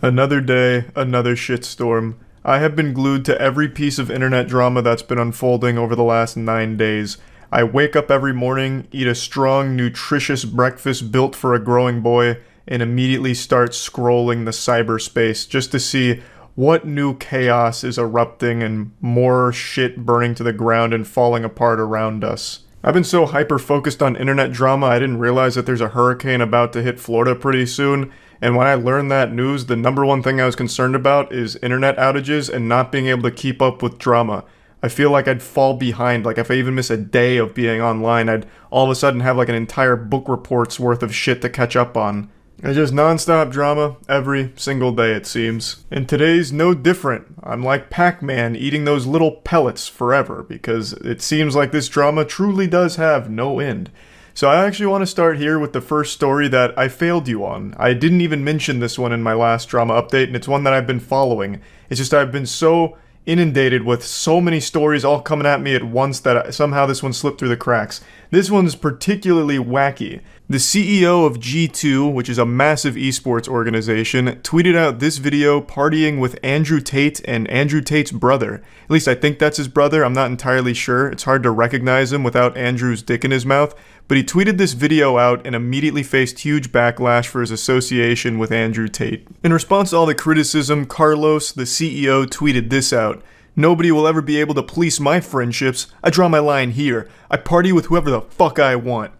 Another day, another shitstorm. I have been glued to every piece of internet drama that's been unfolding over the last 9 days. I wake up every morning, eat a strong, nutritious breakfast built for a growing boy, and immediately start scrolling the cyberspace just to see what new chaos is erupting and more shit burning to the ground and falling apart around us. I've been so hyper-focused on internet drama, I didn't realize that there's a hurricane about to hit Florida pretty soon. And when I learned that news, the number one thing I was concerned about is internet outages and not being able to keep up with drama. I feel like I'd fall behind. Like if I even miss a day of being online, I'd all of a sudden have like an entire book report's worth of shit to catch up on. It's just non-stop drama every single day, it seems. And today's no different. I'm like Pac-Man eating those little pellets forever because it seems like this drama truly does have no end. So I actually want to start here with the first story that I failed you on. I didn't even mention this one in my last drama update, and it's one that I've been following. It's just I've been so inundated with so many stories all coming at me at once that somehow this one slipped through the cracks. This one's particularly wacky. The CEO of G2, which is a massive esports organization, tweeted out this video partying with Andrew Tate and Andrew Tate's brother. At least I think that's his brother, I'm not entirely sure. It's hard to recognize him without Andrew's dick in his mouth. But he tweeted this video out and immediately faced huge backlash for his association with Andrew Tate. In response to all the criticism, Carlos, the CEO, tweeted this out. "Nobody will ever be able to police my friendships. I draw my line here. I party with whoever the fuck I want."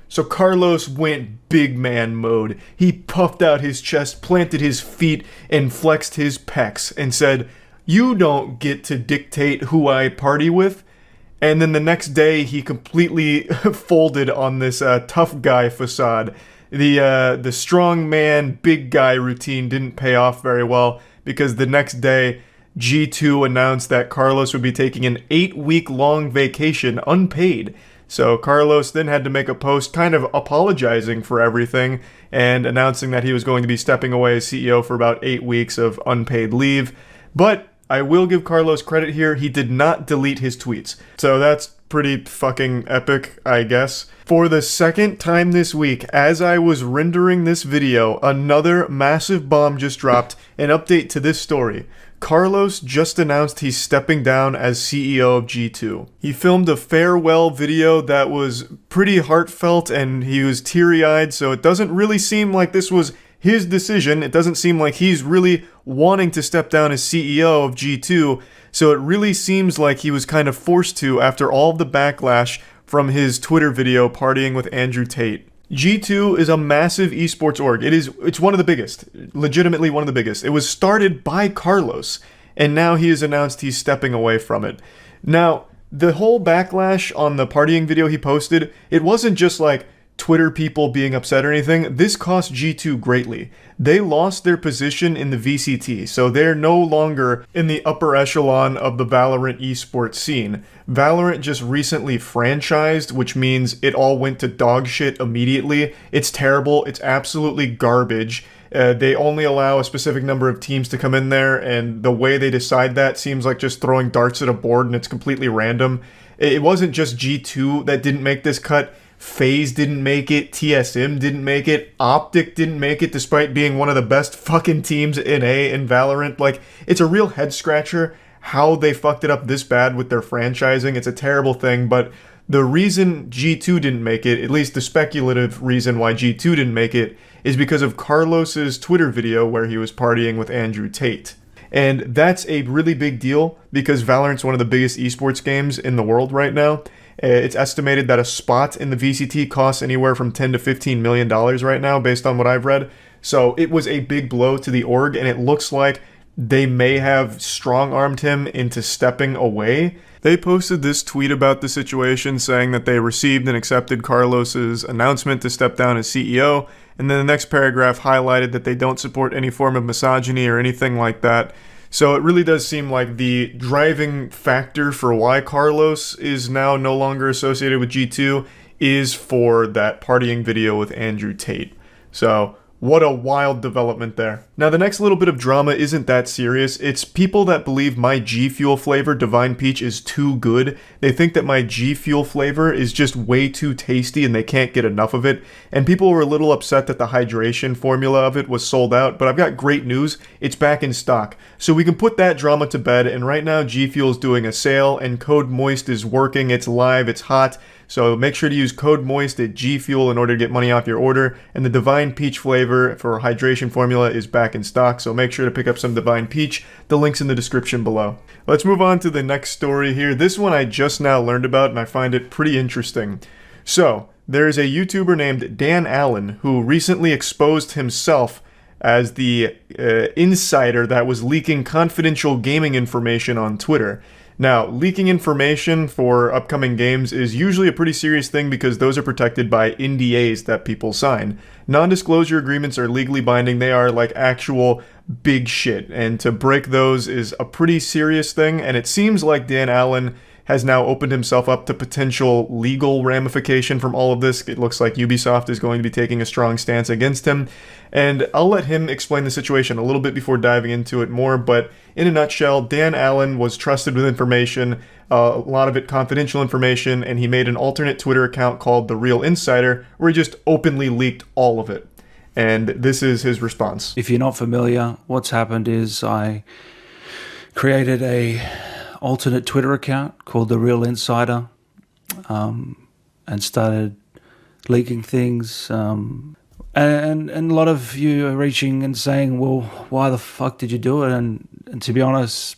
So Carlos went big man mode. He puffed out his chest, planted his feet, and flexed his pecs and said, "You don't get to dictate who I party with." And then the next day, he completely folded on this tough guy facade. The strong man, big guy routine didn't pay off very well because the next day, G2 announced that Carlos would be taking an 8-week-long vacation unpaid. So Carlos then had to make a post kind of apologizing for everything and announcing that he was going to be stepping away as CEO for about 8 weeks of unpaid leave. But I will give Carlos credit here, he did not delete his tweets. So that's pretty fucking epic, I guess. For the second time this week, as I was rendering this video, another massive bomb just dropped. An update to this story. Carlos just announced he's stepping down as CEO of G2. He filmed a farewell video that was pretty heartfelt and he was teary-eyed, so it doesn't really seem like this was his decision. It doesn't seem like he's really wanting to step down as CEO of G2, so it really seems like he was kind of forced to after all of the backlash from his Twitter video partying with Andrew Tate. G2 is a massive esports org. It's one of the biggest, legitimately one of the biggest. It was started by Carlos, and now he has announced he's stepping away from it. Now, the whole backlash on the partying video he posted, it wasn't just like Twitter people being upset or anything. This cost G2 greatly. They lost their position in the VCT, so they're no longer in the upper echelon of the Valorant esports scene. Valorant just recently franchised, which means it all went to dog shit immediately. It's terrible. It's absolutely garbage. They only allow a specific number of teams to come in there, and the way they decide that seems like just throwing darts at a board, and it's completely random. It wasn't just G2 that didn't make this cut. FaZe didn't make it, TSM didn't make it, Optic didn't make it despite being one of the best fucking teams in Valorant. Like, it's a real head scratcher how they fucked it up this bad with their franchising. It's a terrible thing, but the reason G2 didn't make it, at least the speculative reason why G2 didn't make it, is because of Carlos's Twitter video where he was partying with Andrew Tate. And that's a really big deal because Valorant's one of the biggest esports games in the world right now. It's estimated that a spot in the VCT costs anywhere from $10 to $15 million right now, based on what I've read. So it was a big blow to the org, and it looks like they may have strong-armed him into stepping away. They posted this tweet about the situation saying that they received and accepted Carlos's announcement to step down as CEO, and then the next paragraph highlighted that they don't support any form of misogyny or anything like that. So it really does seem like the driving factor for why Carlos is now no longer associated with G2 is for that partying video with Andrew Tate. So What a wild development there. Now, the next little bit of drama isn't that serious. It's people that believe my G Fuel flavor, Divine Peach, is too good. They think that my G Fuel flavor is just way too tasty and they can't get enough of it. And people were a little upset that the hydration formula of it was sold out, but I've got great news. It's back in stock. So we can put that drama to bed, and right now G Fuel is doing a sale and code MOIST is working. It's live, it's hot. So make sure to use code MOIST at G Fuel in order to get money off your order. And the Divine Peach flavor for hydration formula is back in stock, so make sure to pick up some Divine Peach. The link's in the description below. Let's move on to the next story here. This one I just now learned about, and I find it pretty interesting. So, there's a YouTuber named Dan Allen who recently exposed himself as the insider that was leaking confidential gaming information on Twitter. Now, leaking information for upcoming games is usually a pretty serious thing because those are protected by NDAs that people sign. Non-disclosure agreements are legally binding. They are like actual big shit, and to break those is a pretty serious thing, and it seems like Dan Allen has now opened himself up to potential legal ramification from all of this. It looks like Ubisoft is going to be taking a strong stance against him, and I'll let him explain the situation a little bit before diving into it more, but in a nutshell, Dan Allen was trusted with information, a lot of it confidential information, and he made an alternate Twitter account called The Real Insider, where he just openly leaked all of it. And this is his response. If you're not familiar, what's happened is I created a alternate Twitter account called The Real Insider, and started leaking things. And a lot of you are reaching and saying, well, why the fuck did you do it? And to be honest,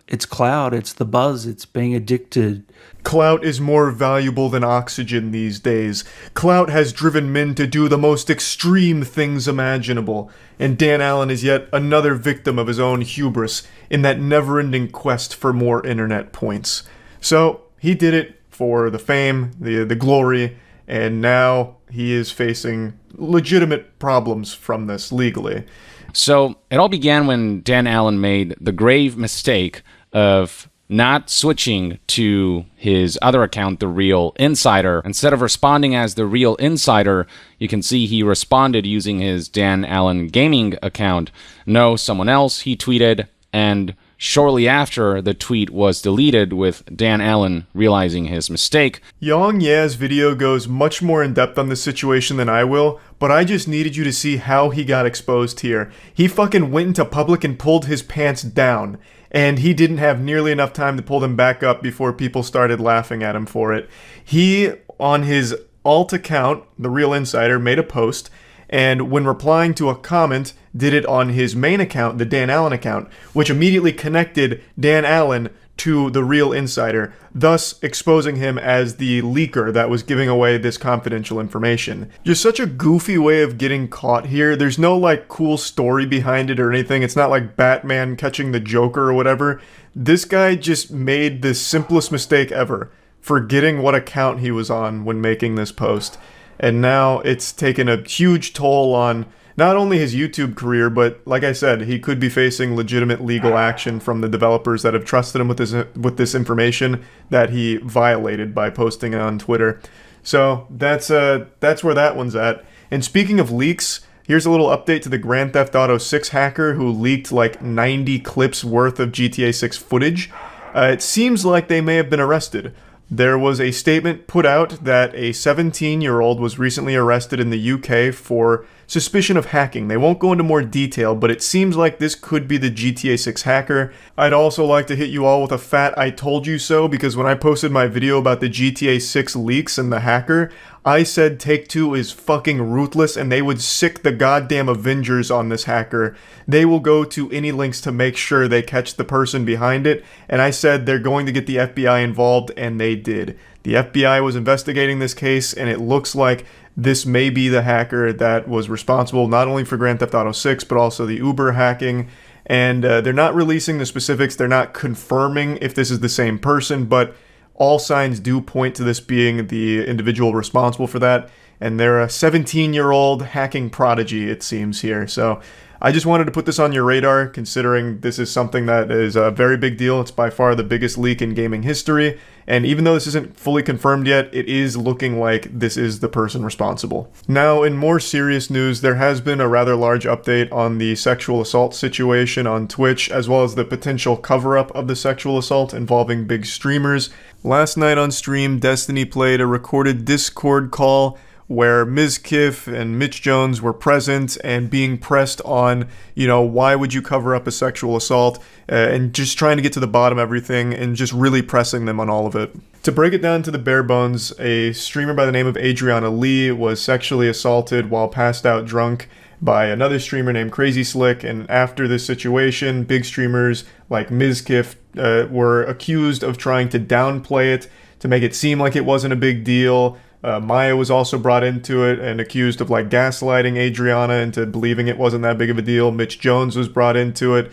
it's clout, it's the buzz, it's being addicted. Clout is more valuable than oxygen these days. Clout has driven men to do the most extreme things imaginable, and Dan Allen is yet another victim of his own hubris in that never-ending quest for more internet points. So, he did it for the fame, the glory, and now he is facing legitimate problems from this legally. So, it all began when Dan Allen made the grave mistake of not switching to his other account, The Real Insider. Instead of responding as The Real Insider, you can see he responded using his Dan Allen Gaming account. No, someone else, he tweeted, and shortly after, the tweet was deleted with Dan Allen realizing his mistake. Yang Ye's video goes much more in depth on this situation than I will, but I just needed you to see how he got exposed here. He fucking went into public and pulled his pants down, and he didn't have nearly enough time to pull them back up before people started laughing at him for it. He, on his alt account, The Real Insider, made a post, and when replying to a comment, did it on his main account, the Dan Allen account, which immediately connected Dan Allen to The Real Insider, thus exposing him as the leaker that was giving away this confidential information. Just such a goofy way of getting caught here. There's no like cool story behind it or anything. It's not like Batman catching the Joker or whatever. This guy just made the simplest mistake ever, forgetting what account he was on when making this post. And now it's taken a huge toll on not only his YouTube career, but like I said, he could be facing legitimate legal action from the developers that have trusted him with this information that he violated by posting it on Twitter. So that's where that one's at. And speaking of leaks, here's a little update to the Grand Theft Auto 6 hacker who leaked like 90 clips worth of GTA 6 footage. It seems like they may have been arrested. There was a statement put out that a 17-year-old was recently arrested in the UK for suspicion of hacking. They won't go into more detail, but it seems like this could be the GTA 6 hacker. I'd also like to hit you all with a fat I told you so, because when I posted my video about the GTA 6 leaks and the hacker, I said Take-Two is fucking ruthless and they would sick the goddamn Avengers on this hacker. They will go to any lengths to make sure they catch the person behind it, and I said they're going to get the FBI involved, and they did. The FBI was investigating this case, and it looks like this may be the hacker that was responsible not only for Grand Theft Auto 6, but also the Uber hacking. And they're not releasing the specifics. They're not confirming if this is the same person, but all signs do point to this being the individual responsible for that. And they're a 17-year-old hacking prodigy, it seems here. So I just wanted to put this on your radar, considering this is something that is a very big deal. It's by far the biggest leak in gaming history, and even though this isn't fully confirmed yet, it is looking like this is the person responsible. Now, in more serious news, there has been a rather large update on the sexual assault situation on Twitch, as well as the potential cover-up of the sexual assault involving big streamers. Last night on stream, Destiny played a recorded Discord call where Moistcr1tikal and Mitch Jones were present and being pressed on, why would you cover up a sexual assault, and just trying to get to the bottom of everything and just really pressing them on all of it. To break it down to the bare bones, a streamer by the name of Adriana Lee was sexually assaulted while passed out drunk by another streamer named Crazy Slick, and after this situation, big streamers like Moistcr1tikal were accused of trying to downplay it, to make it seem like it wasn't a big deal. Maya was also brought into it and accused of gaslighting Adriana into believing it wasn't that big of a deal. Mitch Jones was brought into it,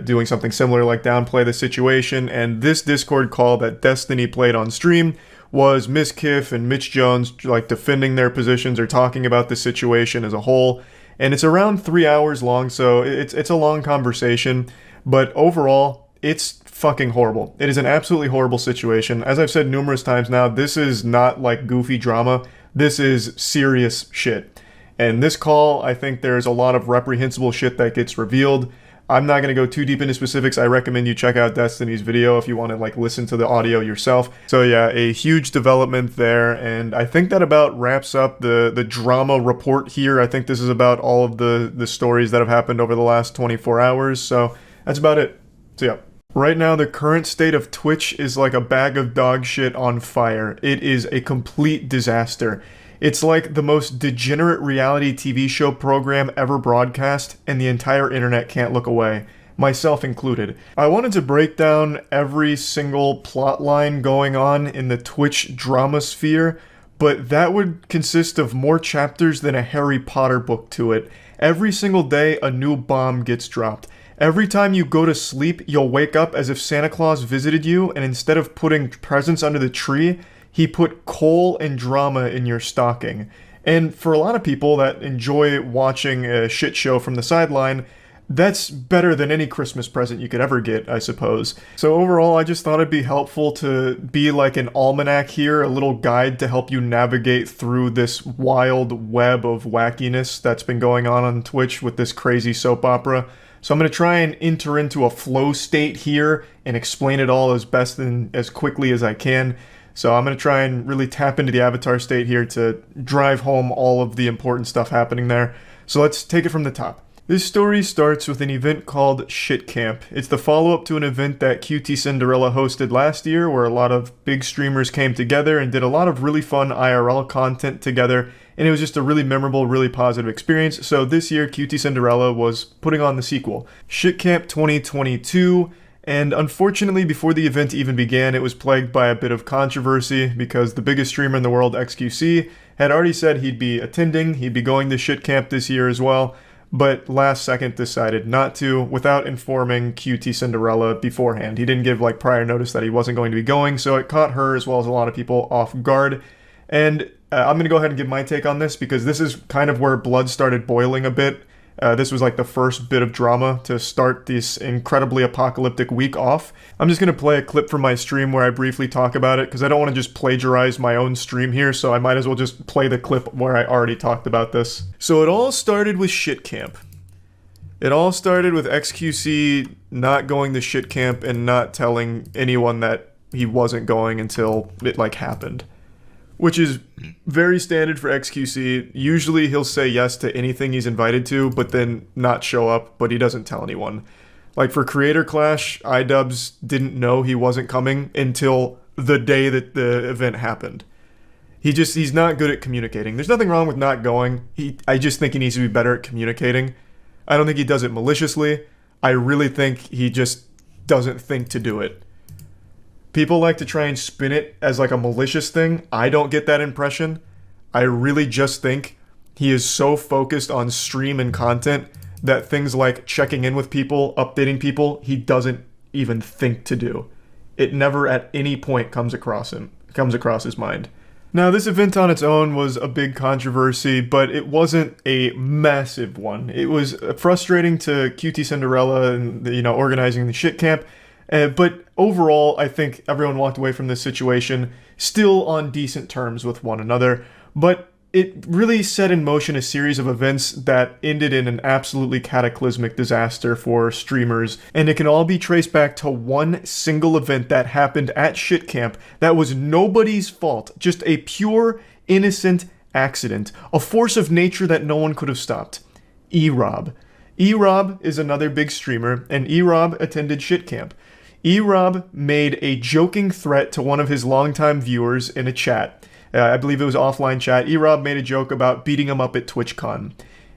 doing something similar like downplay the situation. And this Discord call that Destiny played on stream was Moistcr1tikal and Mitch Jones defending their positions or talking about the situation as a whole. And it's around 3 hours long, so it's a long conversation. But overall, it's fucking horrible. It is an absolutely horrible situation. As I've said numerous times now, this is not goofy drama. This is serious shit. And this call, I think there's a lot of reprehensible shit that gets revealed. I'm not going to go too deep into specifics. I recommend you check out Destiny's video if you want to listen to the audio yourself. So yeah, a huge development there, and I think that about wraps up the drama report here. I think this is about all of the stories that have happened over the last 24 hours. So that's about it. So yeah. Right now, the current state of Twitch is like a bag of dog shit on fire. It is a complete disaster. It's like the most degenerate reality TV show program ever broadcast, and the entire internet can't look away, myself included. I wanted to break down every single plot line going on in the Twitch drama sphere, but that would consist of more chapters than a Harry Potter book to it. Every single day, a new bomb gets dropped. Every time you go to sleep, you'll wake up as if Santa Claus visited you, and instead of putting presents under the tree, he put coal and drama in your stocking. And for a lot of people that enjoy watching a shit show from the sideline, that's better than any Christmas present you could ever get, I suppose. So overall, I just thought it'd be helpful to be like an almanac here, a little guide to help you navigate through this wild web of wackiness that's been going on Twitch with this crazy soap opera. So I'm going to try and enter into a flow state here and explain it all as best and as quickly as I can. So I'm going to try and really tap into the avatar state here to drive home all of the important stuff happening there. So let's take it from the top. This story starts with an event called Shit Camp. It's the follow-up to an event that QT Cinderella hosted last year, where a lot of big streamers came together and did a lot of really fun IRL content together, and it was just a really memorable, really positive experience. So this year, QT Cinderella was putting on the sequel, Shit Camp 2022, and unfortunately, before the event even began, it was plagued by a bit of controversy because the biggest streamer in the world, XQC, had already said he'd be attending, he'd be going to Shit Camp this year as well, but last second decided not to without informing QT Cinderella beforehand. He didn't give prior notice that he wasn't going to be going, so it caught her as well as a lot of people off guard. And I'm going to go ahead and give my take on this because this is kind of where blood started boiling a bit. This was the first bit of drama to start this incredibly apocalyptic week off. I'm just going to play a clip from my stream where I briefly talk about it because I don't want to just plagiarize my own stream here, so I might as well just play the clip where I already talked about this. So it all started with Shit Camp. It all started with XQC not going to Shit Camp and not telling anyone that he wasn't going until it happened. Which is very standard for XQC. Usually he'll say yes to anything he's invited to, but then not show up, but he doesn't tell anyone. For Creator Clash, iDubbbz didn't know he wasn't coming until the day that the event happened. He's not good at communicating. There's nothing wrong with not going. I just think he needs to be better at communicating. I don't think he does it maliciously. I really think he just doesn't think to do it. People like to try and spin it as a malicious thing. I don't get that impression. I really just think he is so focused on stream and content that things like checking in with people, updating people, he doesn't even think to do. It never at any point comes across his mind. Now, this event on its own was a big controversy, but it wasn't a massive one. It was frustrating to QT Cinderella and, organizing the shit camp. But overall, I think everyone walked away from this situation still on decent terms with one another. But it really set in motion a series of events that ended in an absolutely cataclysmic disaster for streamers, and it can all be traced back to one single event that happened at Shit Camp that was nobody's fault, just a pure, innocent accident, a force of nature that no one could have stopped. E-Rob. E-Rob is another big streamer, and E-Rob attended Shit Camp. E-Rob made a joking threat to one of his longtime viewers in a chat. I believe it was offline chat. E-Rob made a joke about beating him up at TwitchCon.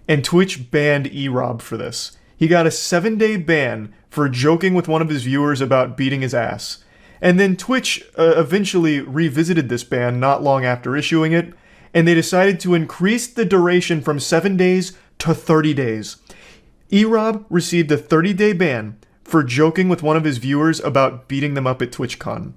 And Twitch banned E-Rob for this. He got a 7-day ban for joking with one of his viewers about beating his ass. And then Twitch eventually revisited this ban not long after issuing it, and they decided to increase the duration from 7 days to 30 days. E-Rob received a 30-day ban for joking with one of his viewers about beating them up at TwitchCon.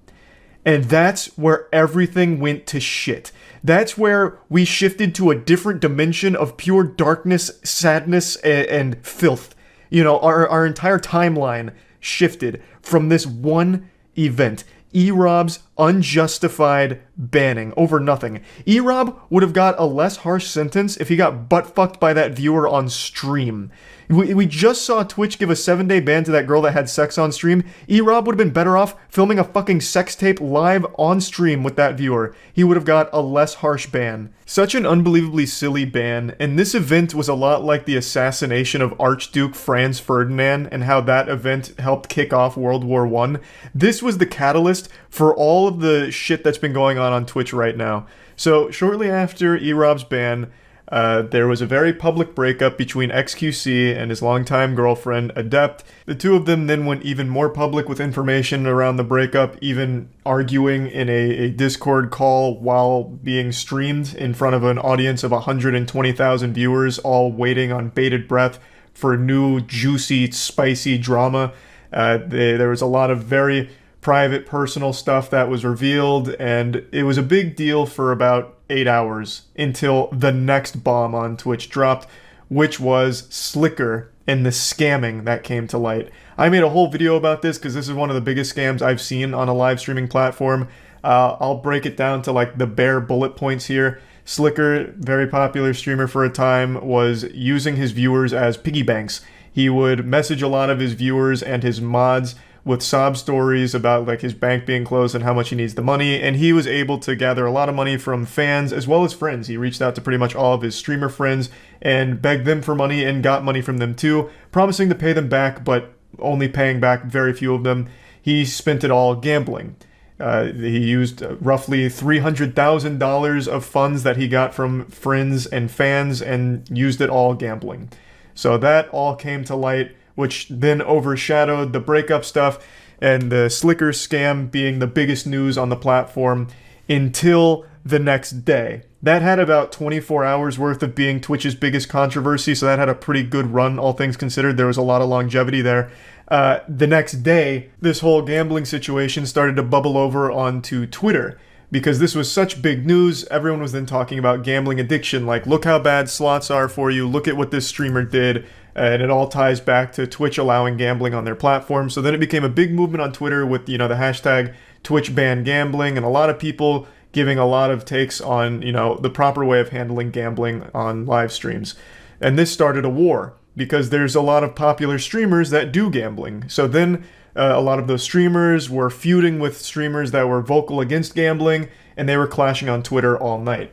And that's where everything went to shit. That's where we shifted to a different dimension of pure darkness, sadness, and filth. Our entire timeline shifted from this one event. E-Rob's unjustified banning over nothing. E-Rob would have got a less harsh sentence if he got butt-fucked by that viewer on stream. We just saw Twitch give a 7-day ban to that girl that had sex on stream. E-Rob would have been better off filming a fucking sex tape live on stream with that viewer. He would have got a less harsh ban. Such an unbelievably silly ban, and this event was a lot like the assassination of Archduke Franz Ferdinand and how that event helped kick off World War I. This was the catalyst for all of the shit that's been going on Twitch right now. So shortly after E-Rob's ban, there was a very public breakup between XQC and his longtime girlfriend, Adept. The two of them then went even more public with information around the breakup, even arguing in a Discord call while being streamed in front of an audience of 120,000 viewers, all waiting on bated breath for new, juicy, spicy drama. There was a lot of very private, personal stuff that was revealed, and it was a big deal for about 8 hours until the next bomb on Twitch dropped, which was Slicker and the scamming that came to light. I made a whole video about this because this is one of the biggest scams I've seen on a live streaming platform. I'll break it down to like the bare bullet points here. Slicker, very popular streamer for a time, was using his viewers as piggy banks. He would message a lot of his viewers and his mods with sob stories about like his bank being closed and how much he needs the money, and he was able to gather a lot of money from fans as well as friends. He reached out to pretty much all of his streamer friends and begged them for money and got money from them too, promising to pay them back, but only paying back very few of them. He spent it all gambling. He used roughly $300,000 of funds that he got from friends and fans and used it all gambling. So that all came to light, which then overshadowed the breakup stuff and the Slicker scam being the biggest news on the platform until the next day. That had about 24 hours worth of being Twitch's biggest controversy, so that had a pretty good run, all things considered. There was a lot of longevity there. The next day, this whole gambling situation started to bubble over onto Twitter, because this was such big news. Everyone was then talking about gambling addiction, like, look how bad slots are for you, look at what this streamer did, and it all ties back to Twitch allowing gambling on their platform. So then it became a big movement on Twitter with, the hashtag Twitch ban gambling, and a lot of people giving a lot of takes on, the proper way of handling gambling on live streams. And this started a war, because there's a lot of popular streamers that do gambling. So then a lot of those streamers were feuding with streamers that were vocal against gambling, and they were clashing on Twitter all night.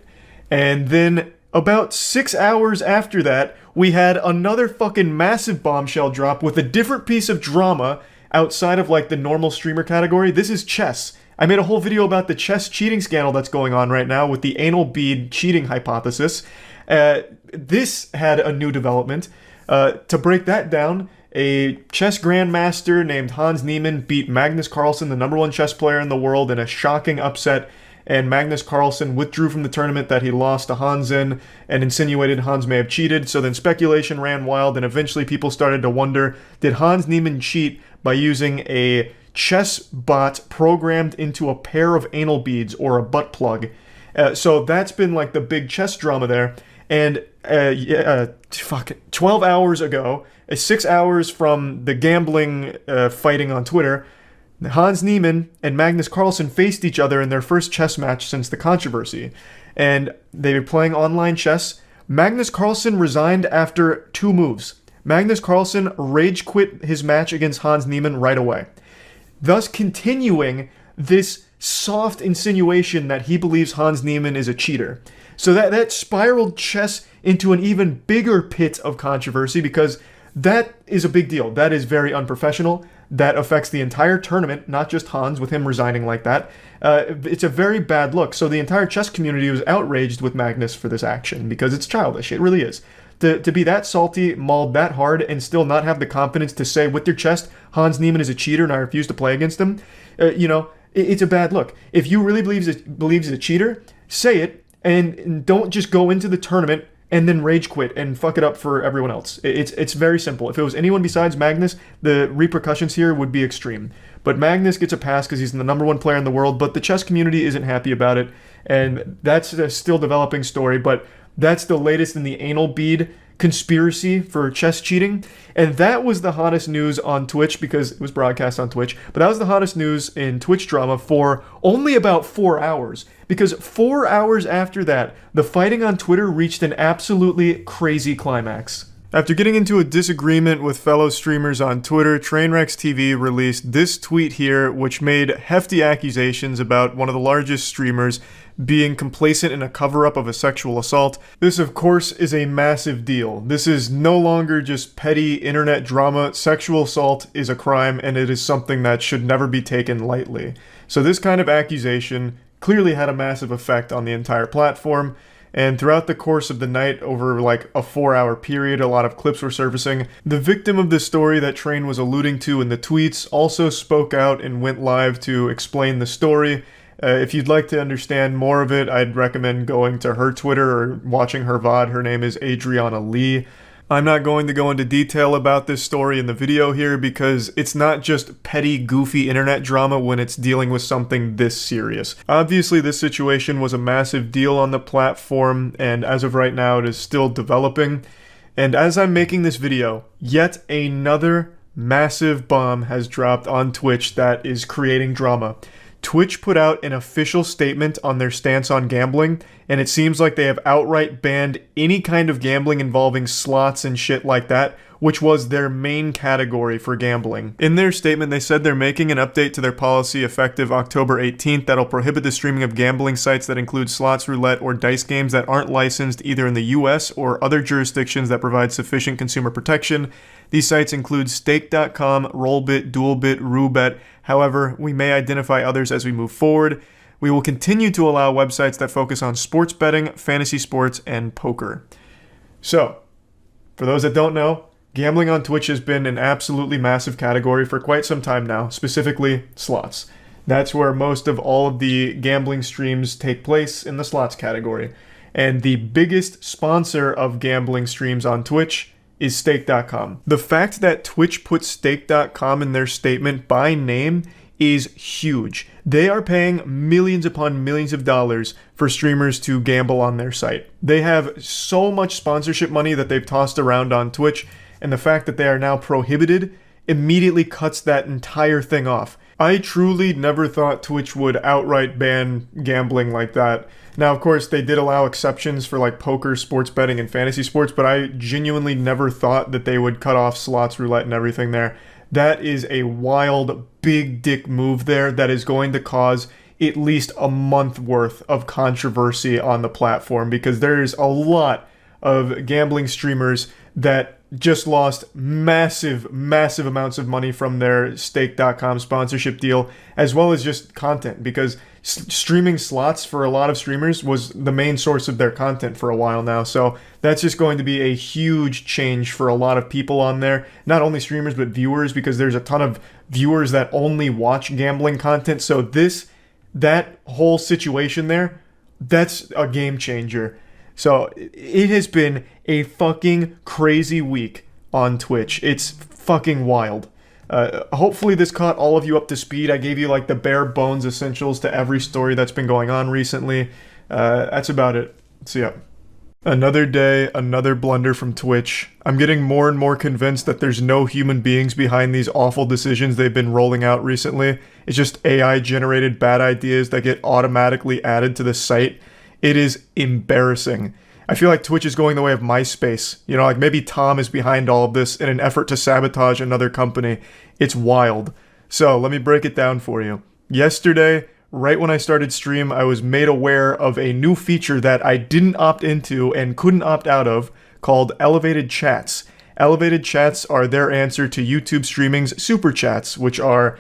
And then about 6 hours after that, we had another fucking massive bombshell drop with a different piece of drama outside of like the normal streamer category. This is chess. I made a whole video about the chess cheating scandal that's going on right now with the anal bead cheating hypothesis. This had a new development. To break that down, a chess grandmaster named Hans Niemann beat Magnus Carlsen, the #1 chess player in the world, in a shocking upset, and Magnus Carlsen withdrew from the tournament that he lost to Hans in and insinuated Hans may have cheated. So then speculation ran wild, and eventually people started to wonder, did Hans Niemann cheat by using a chess bot programmed into a pair of anal beads or a butt plug? So that's been like the big chess drama there. And 12 hours ago, 6 hours from the gambling fighting on Twitter, Hans Niemann and Magnus Carlsen faced each other in their first chess match since the controversy. And they were playing online chess. Magnus Carlsen resigned after 2 moves. Magnus Carlsen rage quit his match against Hans Niemann right away, thus continuing this soft insinuation that he believes Hans Niemann is a cheater. So that spiraled chess into an even bigger pit of controversy, because that is a big deal. That is very unprofessional. That affects the entire tournament, not just Hans, with him resigning like that. It's a very bad look. So the entire chess community was outraged with Magnus for this action, because it's childish. It really is. To be that salty, mauled that hard, and still not have the confidence to say with your chest, Hans Niemann is a cheater and I refuse to play against him, it's a bad look. If you really believes he's a cheater, say it, and don't just go into the tournament and then rage quit and fuck it up for everyone else. It's very simple. If it was anyone besides Magnus, the repercussions here would be extreme. But Magnus gets a pass because he's the number 1 player in the world, but the chess community isn't happy about it, and that's a still developing story, but that's the latest in the anal bead conspiracy for chess cheating. And that was the hottest news on Twitch, because it was broadcast on Twitch, but that was the hottest news in Twitch drama for only about 4 hours, because 4 hours after that, the fighting on Twitter reached an absolutely crazy climax. After getting into a disagreement with fellow streamers on Twitter, Trainwrecks TV released this tweet here, which made hefty accusations about one of the largest streamers being complacent in a cover-up of a sexual assault. This, of course, is a massive deal. This is no longer just petty internet drama. Sexual assault is a crime, and it is something that should never be taken lightly. So this kind of accusation clearly had a massive effect on the entire platform. And throughout the course of the night, over like a 4-hour period, a lot of clips were surfacing. The victim of this story that Train was alluding to in the tweets also spoke out and went live to explain the story. If you'd like to understand more of it, I'd recommend going to her Twitter or watching her VOD. Her name is Adriana Lee. I'm not going to go into detail about this story in the video here, because it's not just petty, goofy internet drama when it's dealing with something this serious. Obviously, this situation was a massive deal on the platform, and as of right now, it is still developing. And as I'm making this video, yet another massive bomb has dropped on Twitch that is creating drama. Twitch put out an official statement on their stance on gambling, and it seems like they have outright banned any kind of gambling involving slots and shit like that, which was their main category for gambling. In their statement, they said they're making an update to their policy effective October 18th that'll prohibit the streaming of gambling sites that include slots, roulette, or dice games that aren't licensed either in the US or other jurisdictions that provide sufficient consumer protection. These sites include Stake.com, Rollbit, Duelbit, Roobet. However, we may identify others as we move forward. We will continue to allow websites that focus on sports betting, fantasy sports, and poker. So, for those that don't know, gambling on Twitch has been an absolutely massive category for quite some time now, specifically slots. That's where most of all of the gambling streams take place, in the slots category. And the biggest sponsor of gambling streams on Twitch is Stake.com. The fact that Twitch put Stake.com in their statement by name is huge. They are paying millions upon millions of dollars for streamers to gamble on their site. They have so much sponsorship money that they've tossed around on Twitch, and the fact that they are now prohibited immediately cuts that entire thing off. I truly never thought Twitch would outright ban gambling like that. Now, of course, they did allow exceptions for like poker, sports betting, and fantasy sports, but I genuinely never thought that they would cut off slots, roulette, and everything there. That is a wild, big dick move there that is going to cause at least a month worth of controversy on the platform, because there's a lot of gambling streamers that just lost massive amounts of money from their Stake.com sponsorship deal, as well as just content, because streaming slots for a lot of streamers was the main source of their content for a while now. So that's just going to be a huge change for a lot of people on there, not only streamers but viewers, because there's a ton of viewers that only watch gambling content. So that whole situation there, that's a game changer. So it has been a fucking crazy week on Twitch. It's fucking wild. Hopefully this caught all of you up to speed. I gave you like the bare bones essentials to every story that's been going on recently. That's about it. So yeah. Another day, another blunder from Twitch. I'm getting more and more convinced that there's no human beings behind these awful decisions they've been rolling out recently. It's just AI generated bad ideas that get automatically added to the site. It is embarrassing. I feel like Twitch is going the way of MySpace. You know, like maybe Tom is behind all of this in an effort to sabotage another company. It's wild. So let me break it down for you. Yesterday, right when I started stream, I was made aware of a new feature that I didn't opt into and couldn't opt out of called Elevated Chats. Elevated Chats are their answer to YouTube streaming's Super Chats, which are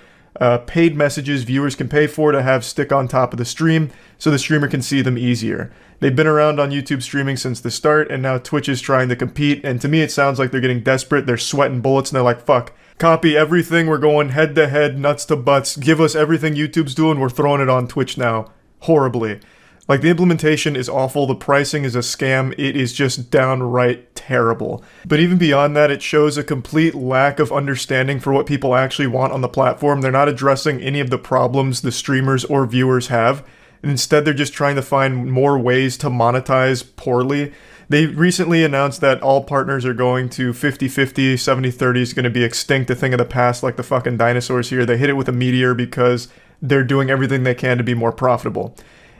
paid messages viewers can pay for to have stick on top of the stream so the streamer can see them easier. They've been around on YouTube streaming since the start, and now Twitch is trying to compete, and to me it sounds like they're getting desperate, they're sweating bullets, and they're like, fuck, copy everything, we're going head to head, nuts to butts, give us everything YouTube's doing, we're throwing it on Twitch now. Horribly. Like, the implementation is awful, the pricing is a scam, it is just downright terrible. But even beyond that, it shows a complete lack of understanding for what people actually want on the platform. They're not addressing any of the problems the streamers or viewers have. Instead, they're just trying to find more ways to monetize poorly. They recently announced that all partners are going to 50-50, 70-30 is going to be extinct, a thing of the past like the fucking dinosaurs here. They hit it with a meteor because they're doing everything they can to be more profitable.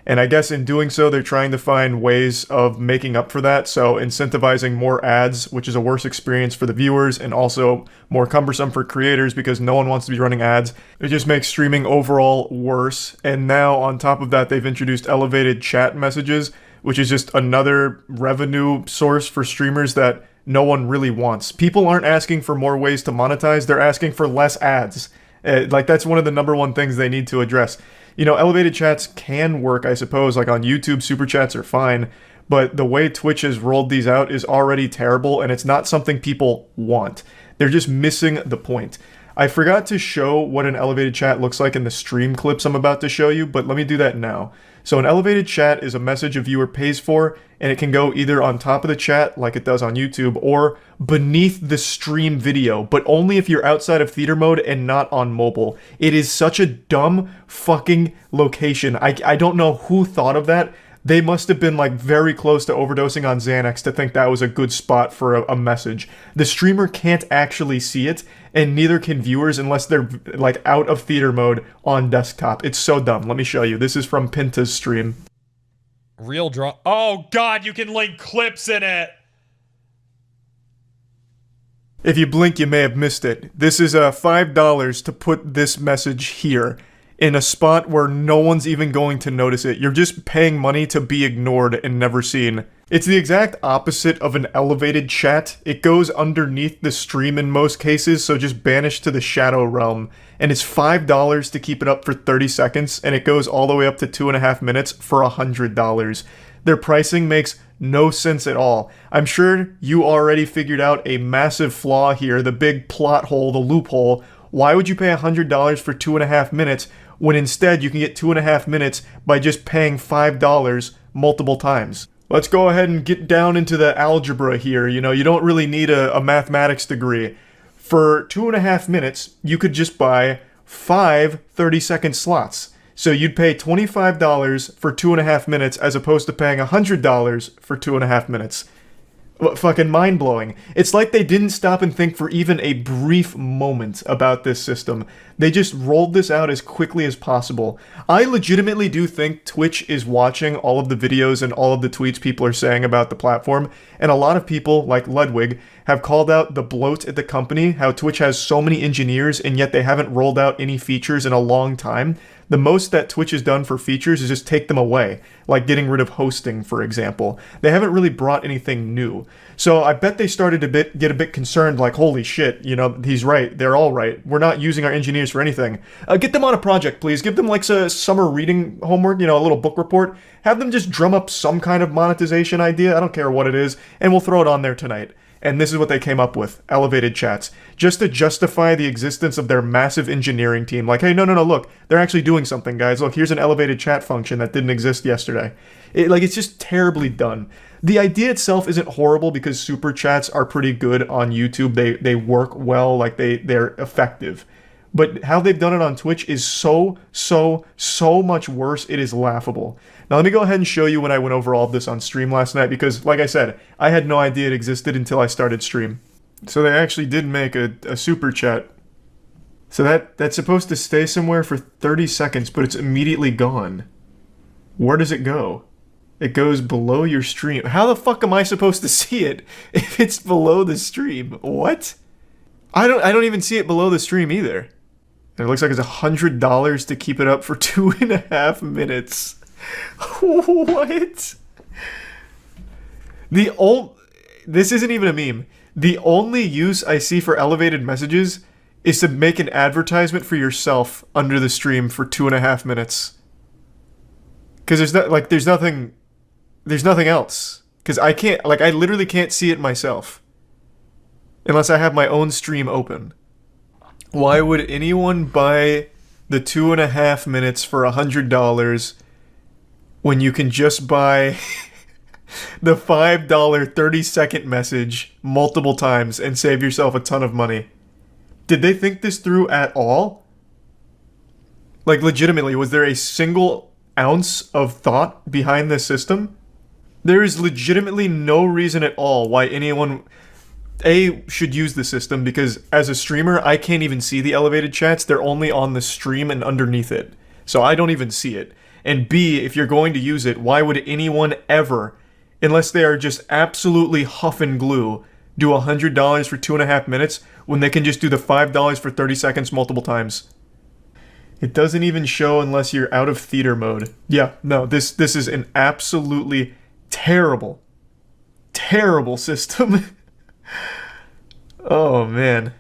And I guess in doing so, they're trying to find ways of making up for that. So incentivizing more ads, which is a worse experience for the viewers and also more cumbersome for creators because no one wants to be running ads. It just makes streaming overall worse. And now on top of that, they've introduced elevated chat messages, which is just another revenue source for streamers that no one really wants. People aren't asking for more ways to monetize. They're asking for less ads. Like, that's one of the number one things they need to address. You know, elevated chats can work, I suppose. Like on YouTube, super chats are fine. But the way Twitch has rolled these out is already terrible, and it's not something people want. They're just missing the point. I forgot to show what an elevated chat looks like in the stream clips I'm about to show you, but let me do that now. So an elevated chat is a message a viewer pays for, and it can go either on top of the chat, like it does on YouTube, or beneath the stream video, but only if you're outside of theater mode and not on mobile. It is such a dumb fucking location. I don't know who thought of that. They must have been like very close to overdosing on Xanax to think that was a good spot for a message. The streamer can't actually see it, and neither can viewers unless they're like out of theater mode on desktop. It's so dumb. Let me show you. This is from Pinta's stream. Real draw. Oh God, you can link clips in it. If you blink, you may have missed it. This is $5 to put this message here, in a spot where no one's even going to notice it. You're just paying money to be ignored and never seen. It's the exact opposite of an elevated chat. It goes underneath the stream in most cases, so just banished to the shadow realm. And it's $5 to keep it up for 30 seconds, and it goes all the way up to 2.5 minutes for $100. Their pricing makes no sense at all. I'm sure you already figured out a massive flaw here, the big plot hole, the loophole. Why would you pay $100 for 2.5 minutes when instead you can get 2.5 minutes by just paying $5 multiple times? Let's go ahead and get down into the algebra here. You know, you don't really need a mathematics degree. For 2.5 minutes, you could just buy 5 30-second slots. So you'd pay $25 for 2.5 minutes as opposed to paying $100 for 2.5 minutes. Fucking mind-blowing. It's like they didn't stop and think for even a brief moment about this system. They just rolled this out as quickly as possible. I legitimately do think Twitch is watching all of the videos and all of the tweets people are saying about the platform, and a lot of people, like Ludwig, have called out the bloat at the company, how Twitch has so many engineers and yet they haven't rolled out any features in a long time. The most that Twitch has done for features is just take them away, like getting rid of hosting, for example. They haven't really brought anything new. So I bet they started to get a bit concerned, like, holy shit, you know, he's right, they're all right. We're not using our engineers for anything. Get them on a project, please. Give them like a summer reading homework, you know, a little book report. Have them just drum up some kind of monetization idea, I don't care what it is, and we'll throw it on there tonight. And this is what they came up with, elevated chats. Just to justify the existence of their massive engineering team. Like, hey, no, look, they're actually doing something, guys. Look, here's an elevated chat function that didn't exist yesterday. It's just terribly done. The idea itself isn't horrible because super chats are pretty good on YouTube. They work well, like they're effective. But how they've done it on Twitch is so much worse. It is laughable. Now let me go ahead and show you when I went over all of this on stream last night, because like I said, I had no idea it existed until I started stream. So they actually did make a super chat. So that's supposed to stay somewhere for 30 seconds, but it's immediately gone. Where does it go? It goes below your stream. How the fuck am I supposed to see it if it's below the stream? What? I don't even see it below the stream either. And it looks like it's $100 to keep it up for 2.5 minutes. What? This isn't even a meme. The only use I see for elevated messages is to make an advertisement for yourself under the stream for 2.5 minutes. Because there's nothing else. Because I literally can't see it myself. Unless I have my own stream open. Why would anyone buy the 2.5 minutes for $100 when you can just buy the $5 30-second message multiple times and save yourself a ton of money? Did they think this through at all? Like, legitimately, was there a single ounce of thought behind this system? There is legitimately no reason at all why anyone should use the system, because as a streamer, I can't even see the elevated chats. They're only on the stream and underneath it. So I don't even see it. And B, if you're going to use it, why would anyone ever, unless they are just absolutely huff and glue, do $100 for 2.5 minutes when they can just do the $5 for 30 seconds multiple times? It doesn't even show unless you're out of theater mode. Yeah, no, this is an absolutely terrible system. Oh man.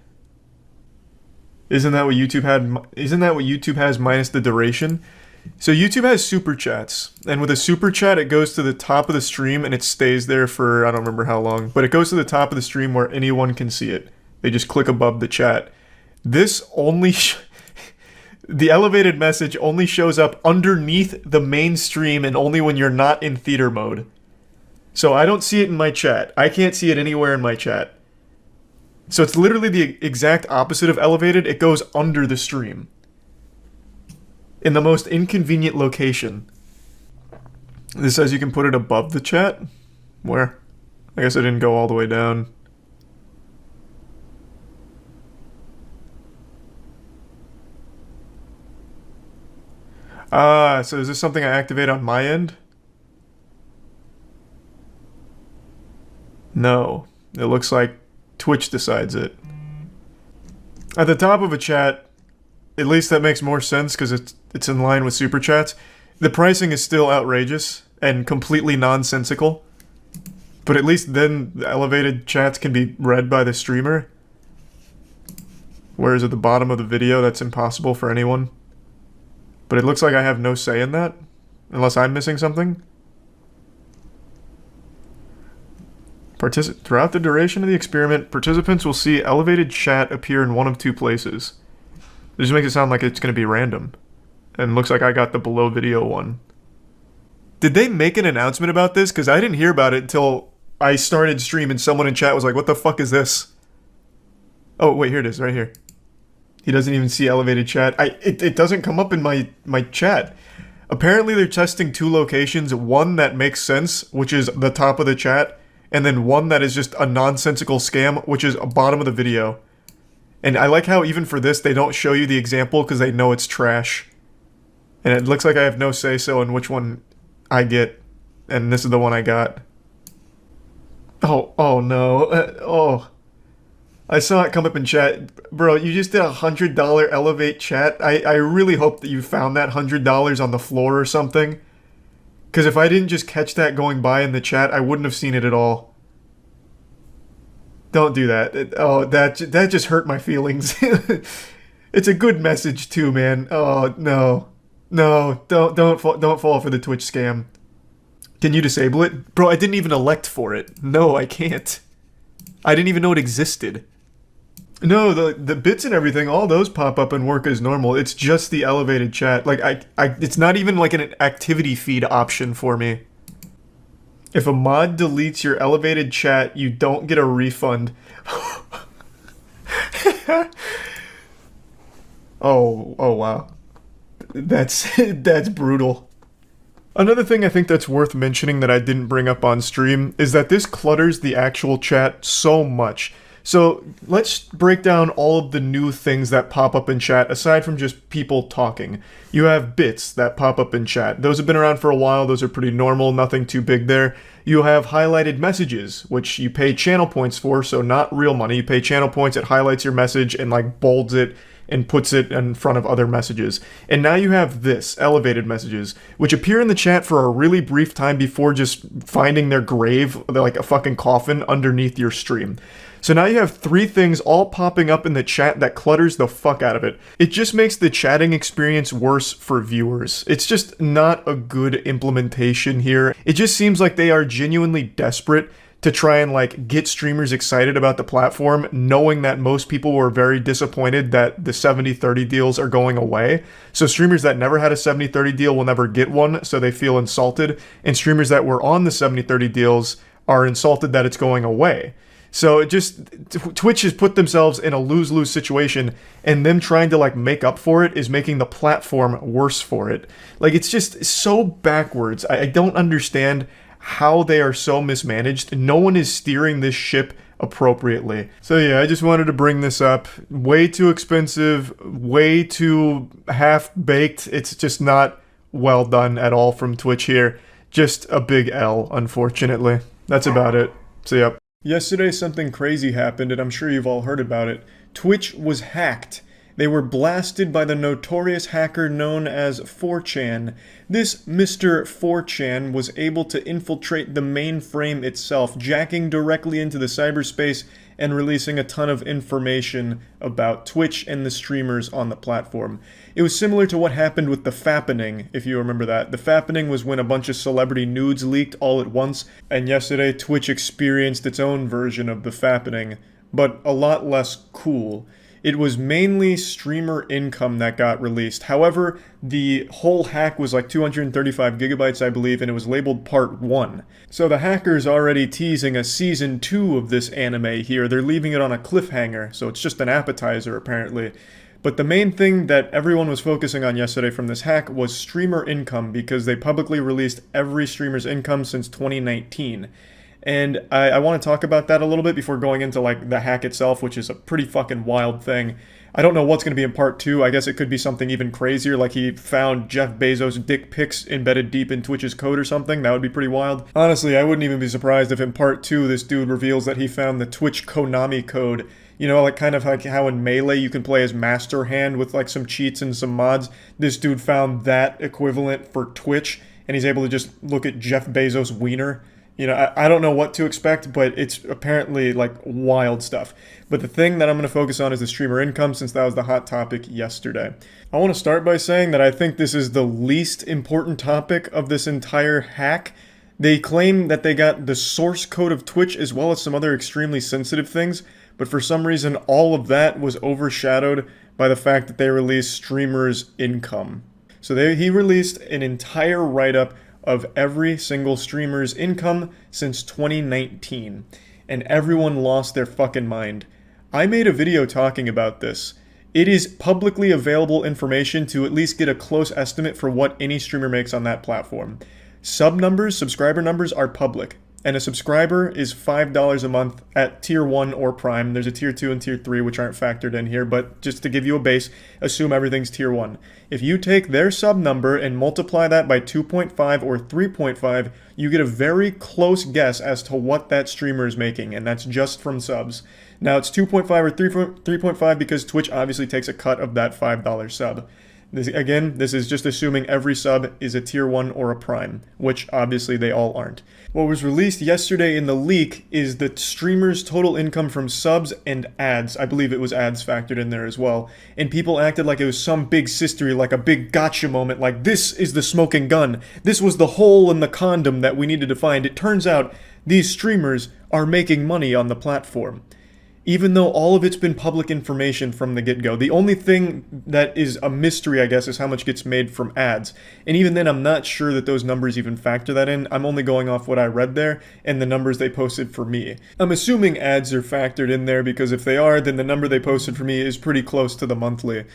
Isn't that what YouTube has minus the duration? So YouTube has super chats, and with a super chat it goes to the top of the stream and it stays there for I don't remember how long, but it goes to the top of the stream where anyone can see it. They just click above the chat. This only the elevated message only shows up underneath the main stream and only when you're not in theater mode. So I don't see it in my chat. I can't see it anywhere in my chat. So it's literally the exact opposite of elevated. It goes under the stream. In the most inconvenient location. This says you can put it above the chat? Where? I guess I didn't go all the way down. So is this something I activate on my end? No. It looks like Twitch decides it. At the top of a chat, at least that makes more sense because it's in line with super chats. The pricing is still outrageous and completely nonsensical. But at least then the elevated chats can be read by the streamer. Whereas at the bottom of the video, that's impossible for anyone. But it looks like I have no say in that, unless I'm missing something. Throughout the duration of the experiment, participants will see elevated chat appear in one of two places. This just makes it sound like it's going to be random. And looks like I got the below video one. Did they make an announcement about this? Because I didn't hear about it until I started stream and someone in chat was like, what the fuck is this? Oh, wait, here it is, right here. He doesn't even see elevated chat. It doesn't come up in my chat. Apparently they're testing two locations. One that makes sense, which is the top of the chat. And then one that is just a nonsensical scam, which is bottom of the video. And I like how even for this, they don't show you the example because they know it's trash. And it looks like I have no say-so in which one I get. And this is the one I got. Oh no. I saw it come up in chat. Bro, you just did $100 elevate chat. I really hope that you found that $100 on the floor or something. Because if I didn't just catch that going by in the chat, I wouldn't have seen it at all. Don't do that. That just hurt my feelings. It's a good message too, man. Oh, no. No, don't fall for the Twitch scam. Can you disable it? Bro, I didn't even elect for it. No, I can't. I didn't even know it existed. No, the bits and everything, all those pop up and work as normal. It's just the elevated chat. Like, it's not even like an activity feed option for me. If a mod deletes your elevated chat, you don't get a refund. Oh wow. That's that's brutal. Another thing I think that's worth mentioning that I didn't bring up on stream is that this clutters the actual chat so much. So let's break down all of the new things that pop up in chat aside from just people talking. You have bits that pop up in chat. Those have been around for a while. Those are pretty normal. Nothing too big there. You have highlighted messages, which you pay channel points for, so not real money. You pay channel points, it highlights your message and like bolds it and puts it in front of other messages. And now you have this, elevated messages, which appear in the chat for a really brief time before just finding their grave, like a fucking coffin, underneath your stream. So now you have three things all popping up in the chat that clutters the fuck out of it. It just makes the chatting experience worse for viewers. It's just not a good implementation here. It just seems like they are genuinely desperate to try and like get streamers excited about the platform, knowing that most people were very disappointed that the 70-30 deals are going away. So streamers that never had a 70-30 deal will never get one, so they feel insulted. And streamers that were on the 70-30 deals are insulted that it's going away. So it just, Twitch has put themselves in a lose-lose situation, and them trying to like make up for it is making the platform worse for it. Like, it's just so backwards. I don't understand how they are so mismanaged. No one is steering this ship appropriately. So yeah, I just wanted to bring this up. Way too expensive, way too half-baked. It's just not well done at all from Twitch here. Just a big L, unfortunately. That's about it. So yep. Yesterday something crazy happened, and I'm sure you've all heard about it. Twitch was hacked. They were blasted by the notorious hacker known as 4chan. This Mr. 4chan was able to infiltrate the mainframe itself, jacking directly into the cyberspace and releasing a ton of information about Twitch and the streamers on the platform. It was similar to what happened with the fappening, if you remember that. The fappening was when a bunch of celebrity nudes leaked all at once, and yesterday Twitch experienced its own version of the fappening, but a lot less cool. It was mainly streamer income that got released. However, the whole hack was like 235 gigabytes, I believe, and it was labeled Part 1. So the hacker's already teasing a Season 2 of this anime here. They're leaving it on a cliffhanger, so it's just an appetizer, apparently. But the main thing that everyone was focusing on yesterday from this hack was streamer income, because they publicly released every streamer's income since 2019. And I want to talk about that a little bit before going into like the hack itself, which is a pretty fucking wild thing. I don't know what's going to be in part 2. I guess it could be something even crazier, like he found Jeff Bezos' dick pics embedded deep in Twitch's code or something. That would be pretty wild. Honestly, I wouldn't even be surprised if in part 2 this dude reveals that he found the Twitch Konami code. You know, like kind of like how in Melee you can play as Master Hand with like some cheats and some mods. This dude found that equivalent for Twitch, and he's able to just look at Jeff Bezos' wiener. You know, I don't know what to expect, but it's apparently, like, wild stuff. But the thing that I'm going to focus on is the streamer income, since that was the hot topic yesterday. I want to start by saying that I think this is the least important topic of this entire hack. They claim that they got the source code of Twitch as well as some other extremely sensitive things, but for some reason all of that was overshadowed by the fact that they released streamers' income. So he released an entire write-up of every single streamer's income since 2019, and everyone lost their fucking mind. I made a video talking about this. It is publicly available information to at least get a close estimate for what any streamer makes on that platform. Subscriber numbers are public, and a subscriber is $5 a month at Tier 1 or Prime. There's a Tier 2 and Tier 3 which aren't factored in here, but just to give you a base, assume everything's Tier 1. If you take their sub number and multiply that by 2.5 or 3.5, you get a very close guess as to what that streamer is making, and that's just from subs. Now, it's 2.5 or 3.5 because Twitch obviously takes a cut of that $5 sub. This is just assuming every sub is a Tier 1 or a Prime, which obviously they all aren't. What was released yesterday in the leak is the streamer's total income from subs and ads. I believe it was ads factored in there as well. And people acted like it was some big sistery, like a big gotcha moment, like this is the smoking gun. This was the hole in the condom that we needed to find. It turns out these streamers are making money on the platform. even though all of it's been public information from the get-go. The only thing that is a mystery, I guess, is how much gets made from ads. And even then, I'm not sure that those numbers even factor that in. I'm only going off what I read there and the numbers they posted for me. I'm assuming ads are factored in there, because if they are, then the number they posted for me is pretty close to the monthly.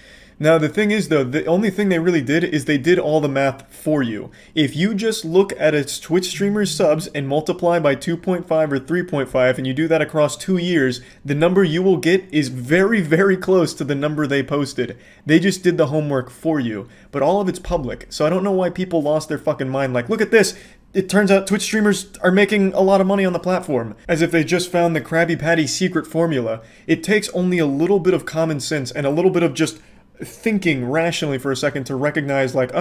Now, the thing is, though, the only thing they really did is they did all the math for you. If you just look at a Twitch streamer's subs and multiply by 2.5 or 3.5, and you do that across 2 years, the number you will get is very, very close to the number they posted. They just did the homework for you. But all of it's public, so I don't know why people lost their fucking mind. Like, look at this! It turns out Twitch streamers are making a lot of money on the platform, as if they just found the Krabby Patty secret formula. It takes only a little bit of common sense and a little bit of just thinking rationally for a second to recognize, like,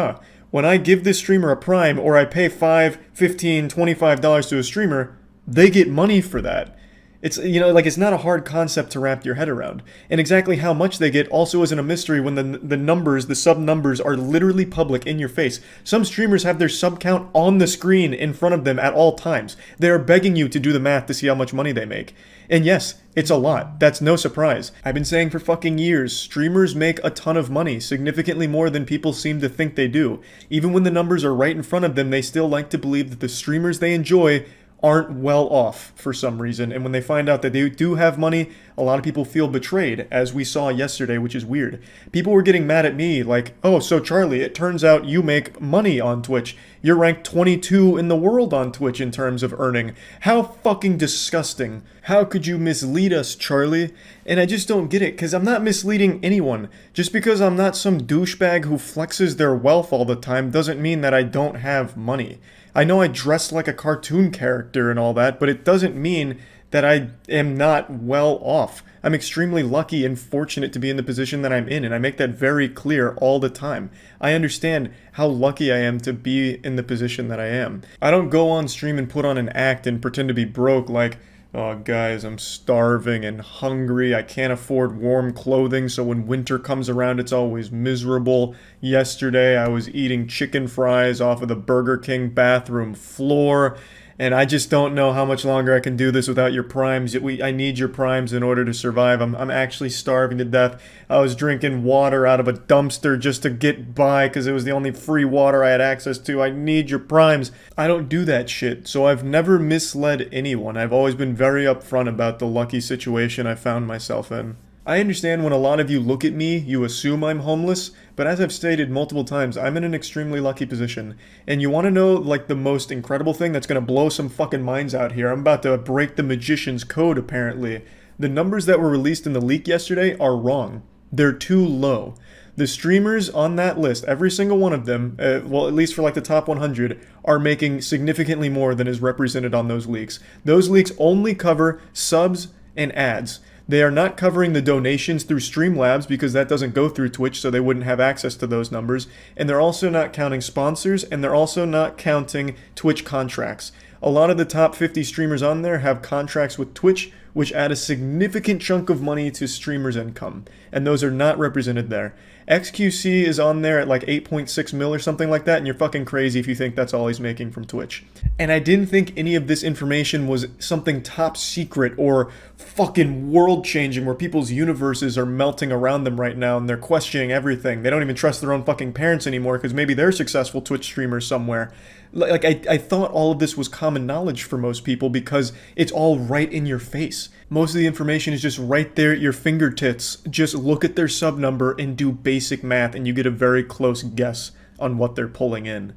when I give this streamer a prime, or I pay $5, $15, $25 to a streamer, they get money for that. It's, like, it's not a hard concept to wrap your head around. And exactly how much they get also isn't a mystery when the numbers, the sub numbers, are literally public in your face. Some streamers have their sub count on the screen in front of them at all times. They are begging you to do the math to see how much money they make. And yes, it's a lot. That's no surprise. I've been saying for fucking years, streamers make a ton of money, significantly more than people seem to think they do. Even when the numbers are right in front of them, they still like to believe that the streamers they enjoy aren't well off for some reason, and when they find out that they do have money, a lot of people feel betrayed, as we saw yesterday, which is weird. People were getting mad at me, like, oh, so Charlie, it turns out you make money on Twitch. You're ranked 22 in the world on Twitch in terms of earning. How fucking disgusting. How could you mislead us, Charlie? And I just don't get it, because I'm not misleading anyone. Just because I'm not some douchebag who flexes their wealth all the time doesn't mean that I don't have money. I know I dress like a cartoon character and all that, but it doesn't mean that I am not well off. I'm extremely lucky and fortunate to be in the position that I'm in, and I make that very clear all the time. I understand how lucky I am to be in the position that I am. I don't go on stream and put on an act and pretend to be broke like, oh guys, I'm starving and hungry, I can't afford warm clothing, so when winter comes around it's always miserable. Yesterday I was eating chicken fries off of the Burger King bathroom floor, and I just don't know how much longer I can do this without your primes. I need your primes in order to survive. I'm actually starving to death. I was drinking water out of a dumpster just to get by because it was the only free water I had access to. I need your primes. I don't do that shit, so I've never misled anyone. I've always been very upfront about the lucky situation I found myself in. I understand when a lot of you look at me, you assume I'm homeless, but as I've stated multiple times, I'm in an extremely lucky position. And you want to know, like, the most incredible thing that's going to blow some fucking minds out here? I'm about to break the magician's code, apparently. The numbers that were released in the leak yesterday are wrong. They're too low. The streamers on that list, every single one of them, well, at least for like the top 100, are making significantly more than is represented on those leaks. Those leaks only cover subs and ads. They are not covering the donations through Streamlabs because that doesn't go through Twitch, so they wouldn't have access to those numbers. And they're also not counting sponsors, and they're also not counting Twitch contracts. A lot of the top 50 streamers on there have contracts with Twitch, which add a significant chunk of money to streamers' income, and those are not represented there. XQC is on there at like 8.6 mil or something like that, and you're fucking crazy if you think that's all he's making from Twitch. And I didn't think any of this information was something top secret or fucking world-changing where people's universes are melting around them right now and they're questioning everything. They don't even trust their own fucking parents anymore because maybe they're successful Twitch streamers somewhere. Like, I thought all of this was common knowledge for most people because it's all right in your face. Most of the information is just right there at your fingertips. Just look at their sub number and do basic math and you get a very close guess on what they're pulling in.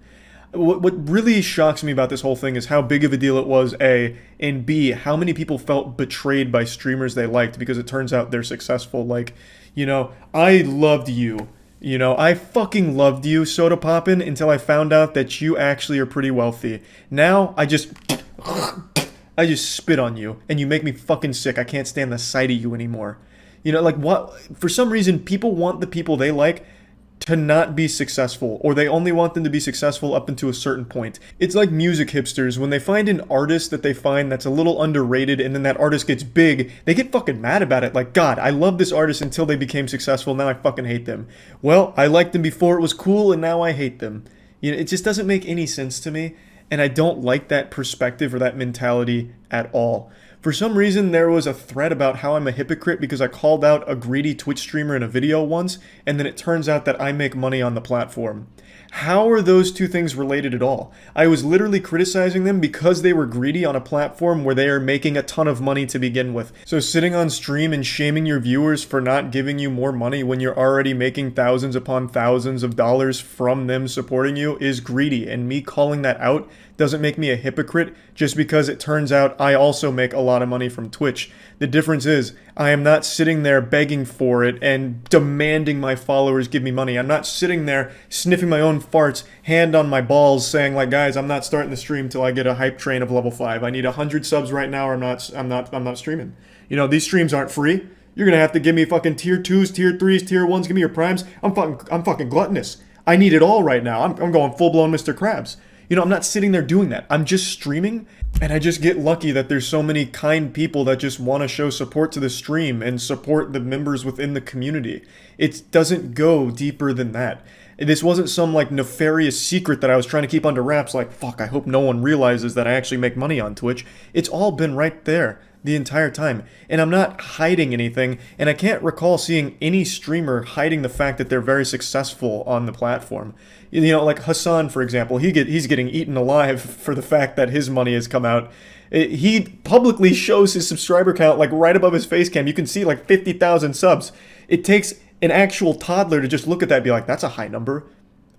What really shocks me about this whole thing is how big of a deal it was, A, and B, how many people felt betrayed by streamers they liked because it turns out they're successful. Like, I loved you. I fucking loved you, Soda Poppin', until I found out that you actually are pretty wealthy. Now, I just spit on you, and you make me fucking sick. I can't stand the sight of you anymore. Like, what? For some reason, people want the people they like to not be successful, or they only want them to be successful up until a certain point. It's like music hipsters. When they find an artist that they find that's a little underrated and then that artist gets big, they get fucking mad about it. Like, God, I love this artist until they became successful, now I fucking hate them. Well, I liked them before it was cool and now I hate them. It just doesn't make any sense to me, and I don't like that perspective or that mentality at all. For some reason, there was a thread about how I'm a hypocrite because I called out a greedy Twitch streamer in a video once, and then it turns out that I make money on the platform. How are those two things related at all? I was literally criticizing them because they were greedy on a platform where they are making a ton of money to begin with. So sitting on stream and shaming your viewers for not giving you more money when you're already making thousands upon thousands of dollars from them supporting you is greedy, and me calling that out doesn't make me a hypocrite just because it turns out I also make a lot of money from Twitch. The difference is I am not sitting there begging for it and demanding my followers give me money. I'm not sitting there sniffing my own farts, hand on my balls, saying like, guys, I'm not starting the stream till I get a hype train of level 5. I need 100 subs right now or I'm not streaming. You know, these streams aren't free. You're gonna have to give me fucking tier 2s, tier 3s, tier 1s, give me your primes. I'm fucking gluttonous. I need it all right now. I'm going full-blown Mr. Krabs. You know, I'm not sitting there doing that. I'm just streaming, and I just get lucky that there's so many kind people that just want to show support to the stream and support the members within the community. It doesn't go deeper than that. This wasn't some like nefarious secret that I was trying to keep under wraps like, fuck, I hope no one realizes that I actually make money on Twitch. It's all been right there the entire time, and I'm not hiding anything, and I can't recall seeing any streamer hiding the fact that they're very successful on the platform. You know, like Hassan, for example, he's getting eaten alive for the fact that his money has come out. He publicly shows his subscriber count like right above his face cam. You can see like 50,000 subs. It takes an actual toddler to just look at that and be like, that's a high number.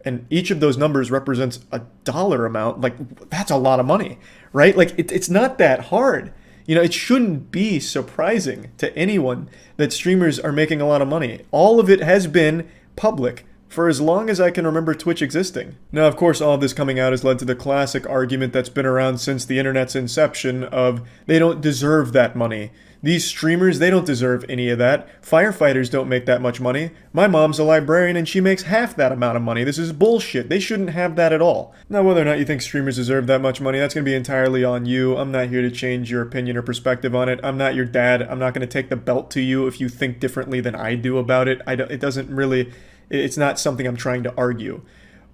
And each of those numbers represents a dollar amount. Like, that's a lot of money, right? Like, it's not that hard. You know, it shouldn't be surprising to anyone that streamers are making a lot of money. All of it has been public for as long as I can remember Twitch existing. Now, of course, all of this coming out has led to the classic argument that's been around since the internet's inception of they don't deserve that money. These streamers, they don't deserve any of that. Firefighters don't make that much money. My mom's a librarian and she makes half that amount of money. This is bullshit. They shouldn't have that at all. Now, whether or not you think streamers deserve that much money, that's going to be entirely on you. I'm not here to change your opinion or perspective on it. I'm not your dad. I'm not going to take the belt to you if you think differently than I do about it. It doesn't really... It's not something I'm trying to argue.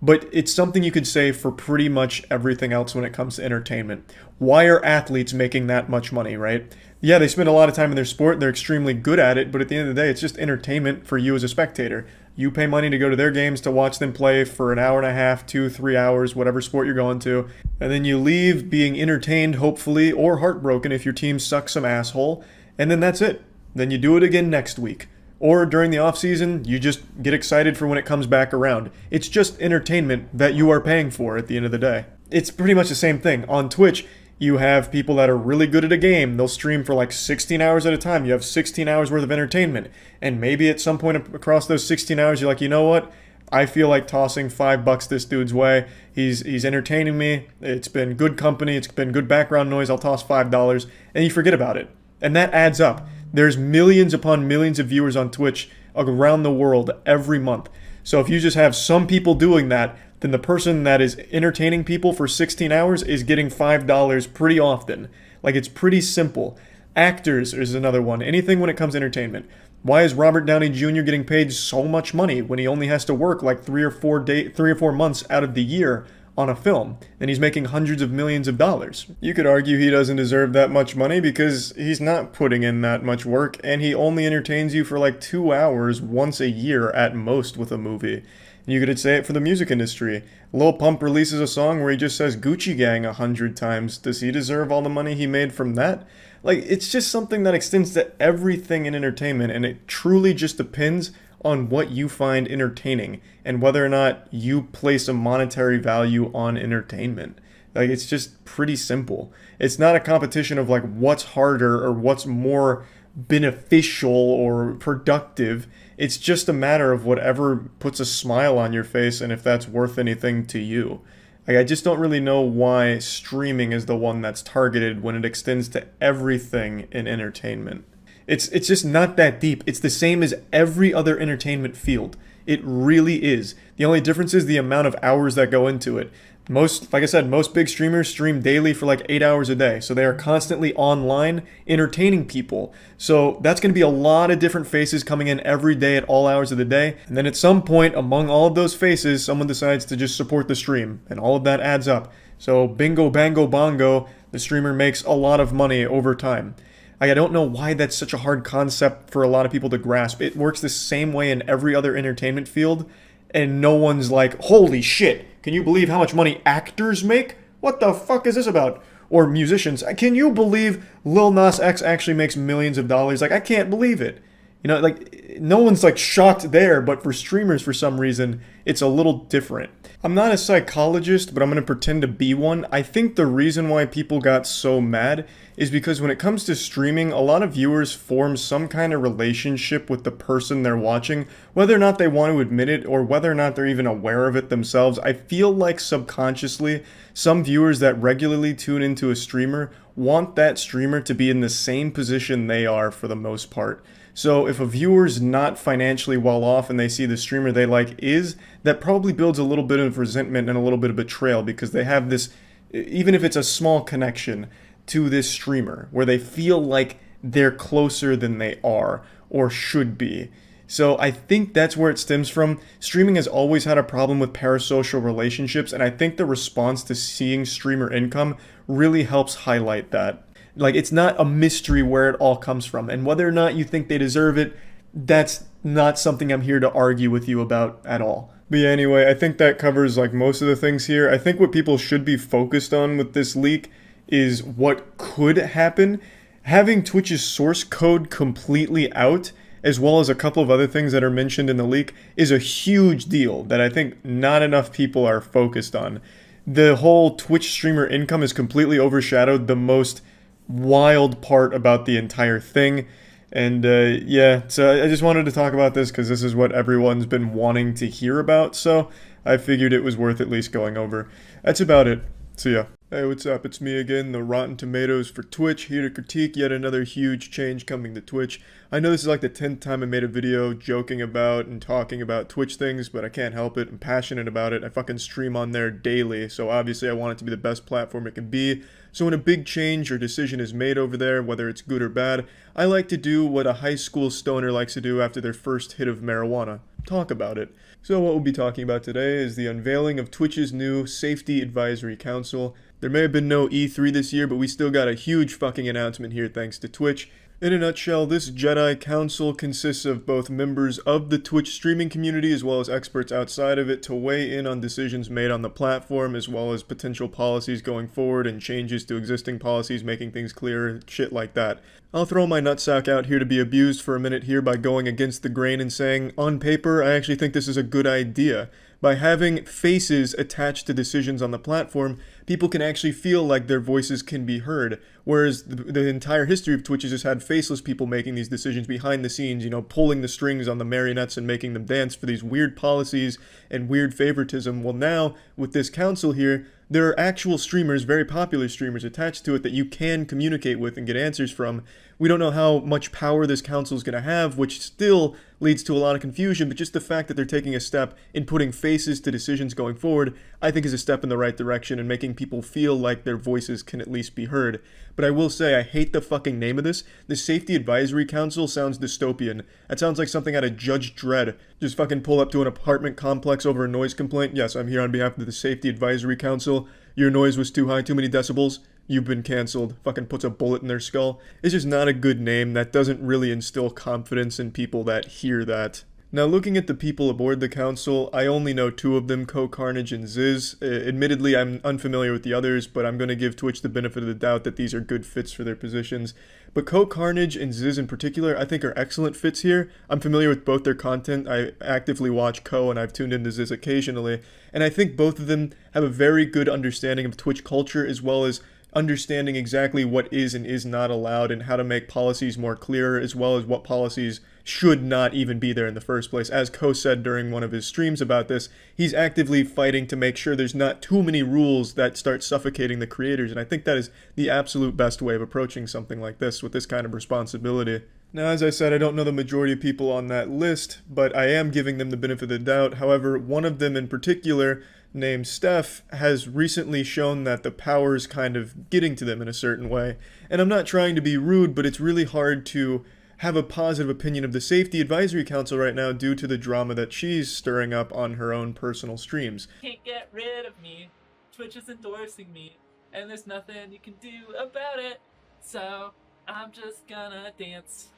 But it's something you could say for pretty much everything else when it comes to entertainment. Why are athletes making that much money, right? Yeah, they spend a lot of time in their sport, they're extremely good at it, but at the end of the day, it's just entertainment for you as a spectator. You pay money to go to their games to watch them play for an hour and a half, 2-3 hours, whatever sport you're going to, and then you leave being entertained, hopefully, or heartbroken if your team sucks some asshole, and then that's it. Then you do it again next week. Or during the off season, you just get excited for when it comes back around. It's just entertainment that you are paying for at the end of the day. It's pretty much the same thing. On Twitch, you have people that are really good at a game. They'll stream for like 16 hours at a time. You have 16 hours worth of entertainment. And maybe at some point across those 16 hours, you're like, you know what? I feel like tossing $5 this dude's way. He's entertaining me. It's been good company. It's been good background noise. I'll toss $5. And you forget about it. And that adds up. There's millions upon millions of viewers on Twitch around the world every month. So if you just have some people doing that, then the person that is entertaining people for 16 hours is getting $5 pretty often. Like, it's pretty simple. Actors is another one. Anything when it comes to entertainment. Why is Robert Downey Jr. getting paid so much money when he only has to work like 3 or 4 months out of the year on a film, and he's making hundreds of millions of dollars? You could argue he doesn't deserve that much money because he's not putting in that much work, and he only entertains you for like 2 hours once a year at most with a movie. You could say it for the music industry. Lil Pump releases a song where he just says Gucci Gang 100 times. Does he deserve all the money he made from that? Like, it's just something that extends to everything in entertainment, and it truly just depends on what you find entertaining and whether or not you place a monetary value on entertainment. Like, it's just pretty simple. It's not a competition of like what's harder or what's more beneficial or productive. It's just a matter of whatever puts a smile on your face and if that's worth anything to you. Like, I just don't really know why streaming is the one that's targeted when it extends to everything in entertainment. It's just not that deep. It's the same as every other entertainment field. It really is. The only difference is the amount of hours that go into it. Like I said, most big streamers stream daily for like 8 hours a day. So they are constantly online entertaining people. So that's going to be a lot of different faces coming in every day at all hours of the day. And then at some point, among all of those faces, someone decides to just support the stream. And all of that adds up. So bingo, bango, bongo, The streamer makes a lot of money over time. I don't know why that's such a hard concept for a lot of people to grasp. It works the same way in every other entertainment field, and no one's like, holy shit, can you believe how much money actors make? What the fuck is this about? Or musicians. Can you believe Lil Nas X actually makes millions of dollars? Like, I can't believe it. You know, like, no one's like shocked there, but for streamers, for some reason, it's a little different. I'm not a psychologist, but I'm going to pretend to be one. I think the reason why people got so mad is because when it comes to streaming, a lot of viewers form some kind of relationship with the person they're watching, whether or not they want to admit it or whether or not they're even aware of it themselves. I feel like subconsciously, some viewers that regularly tune into a streamer want that streamer to be in the same position they are for the most part. So if a viewer's not financially well off and they see the streamer they like is, that probably builds a little bit of resentment and a little bit of betrayal because they have this, even if it's a small connection to this streamer, where they feel like they're closer than they are or should be. So I think that's where it stems from. Streaming has always had a problem with parasocial relationships, and I think the response to seeing streamer income really helps highlight that. Like, it's not a mystery where it all comes from, and whether or not you think they deserve it, that's not something I'm here to argue with you about at all. But yeah, anyway, I think that covers like most of the things here. I think what people should be focused on with this leak is what could happen. Having Twitch's source code completely out, as well as a couple of other things that are mentioned in the leak, is a huge deal that I think not enough people are focused on. The whole Twitch streamer income has completely overshadowed the most wild part about the entire thing. And yeah, so I just wanted to talk about this because this is what everyone's been wanting to hear about, so I figured it was worth at least going over. That's about it. See ya. Hey, what's up? It's me again, the Rotten Tomatoes for Twitch, here to critique yet another huge change coming to Twitch. I know this is like the 10th time I made a video joking about and talking about Twitch things, but I can't help it. I'm passionate about it. I fucking stream on there daily, so obviously I want it to be the best platform it can be. So when a big change or decision is made over there, whether it's good or bad, I like to do what a high school stoner likes to do after their first hit of marijuana. Talk about it. So what we'll be talking about today is the unveiling of Twitch's new Safety Advisory Council. There may have been no E3 this year, but we still got a huge fucking announcement here thanks to Twitch. In a nutshell, this Jedi Council consists of both members of the Twitch streaming community as well as experts outside of it to weigh in on decisions made on the platform as well as potential policies going forward and changes to existing policies, making things clearer, shit like that. I'll throw my nutsack out here to be abused for a minute here by going against the grain and saying, on paper, I actually think this is a good idea. By having faces attached to decisions on the platform, people can actually feel like their voices can be heard, whereas the entire history of Twitch has just had faceless people making these decisions behind the scenes, you know, pulling the strings on the marionettes and making them dance for these weird policies and weird favoritism. Well, now, with this council here, there are actual streamers, very popular streamers, attached to it that you can communicate with and get answers from. We don't know how much power this council is going to have, which still leads to a lot of confusion, but just the fact that they're taking a step in putting faces to decisions going forward, I think is a step in the right direction and making people feel like their voices can at least be heard. But I will say, I hate the fucking name of this. The Safety Advisory Council sounds dystopian. That sounds like something out of Judge Dredd. Just fucking pull up to an apartment complex over a noise complaint. Yes, I'm here on behalf of the Safety Advisory Council. Your noise was too high, too many decibels. You've been canceled. Fucking puts a bullet in their skull. It's just not a good name. That doesn't really instill confidence in people that hear that. Now, looking at the people aboard the council, I only know two of them, Carnage and Ziz. Admittedly, I'm unfamiliar with the others, but I'm going to give Twitch the benefit of the doubt that these are good fits for their positions. But Carnage and Ziz in particular, I think are excellent fits here. I'm familiar with both their content. I actively watch and I've tuned into Ziz occasionally. And I think both of them have a very good understanding of Twitch culture as well as understanding exactly what is and is not allowed and how to make policies more clear, as well as what policies should not even be there in the first place. As said during one of his streams about this, he's actively fighting to make sure there's not too many rules that start suffocating the creators, and I think that is the absolute best way of approaching something like this with this kind of responsibility. Now, as I said, I don't know the majority of people on that list, but I am giving them the benefit of the doubt. However, one of them in particular, named Steph, has recently shown that the power is kind of getting to them in a certain way. And I'm not trying to be rude, but it's really hard to have a positive opinion of the Safety Advisory Council right now due to the drama that she's stirring up on her own personal streams. Can't get rid of me. Twitch is endorsing me. and there's nothing you can do about it. So I'm just gonna dance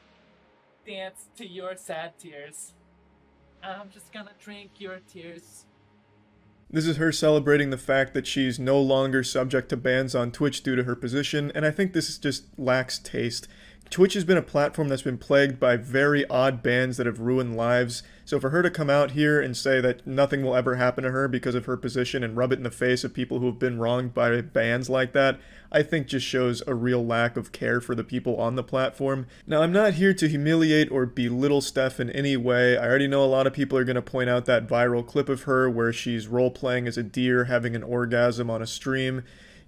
to your sad tears. I'm just gonna drink your tears. This is her celebrating the fact that she's no longer subject to bans on Twitch due to her position, and I think this just lacks taste. Twitch has been a platform that's been plagued by very odd bans that have ruined lives, so for her to come out here and say that nothing will ever happen to her because of her position and rub it in the face of people who have been wronged by bans like that, I think just shows a real lack of care for the people on the platform. Now, I'm not here to humiliate or belittle Steph in any way. I already know a lot of people are going to point out that viral clip of her where she's role-playing as a deer having an orgasm on a stream.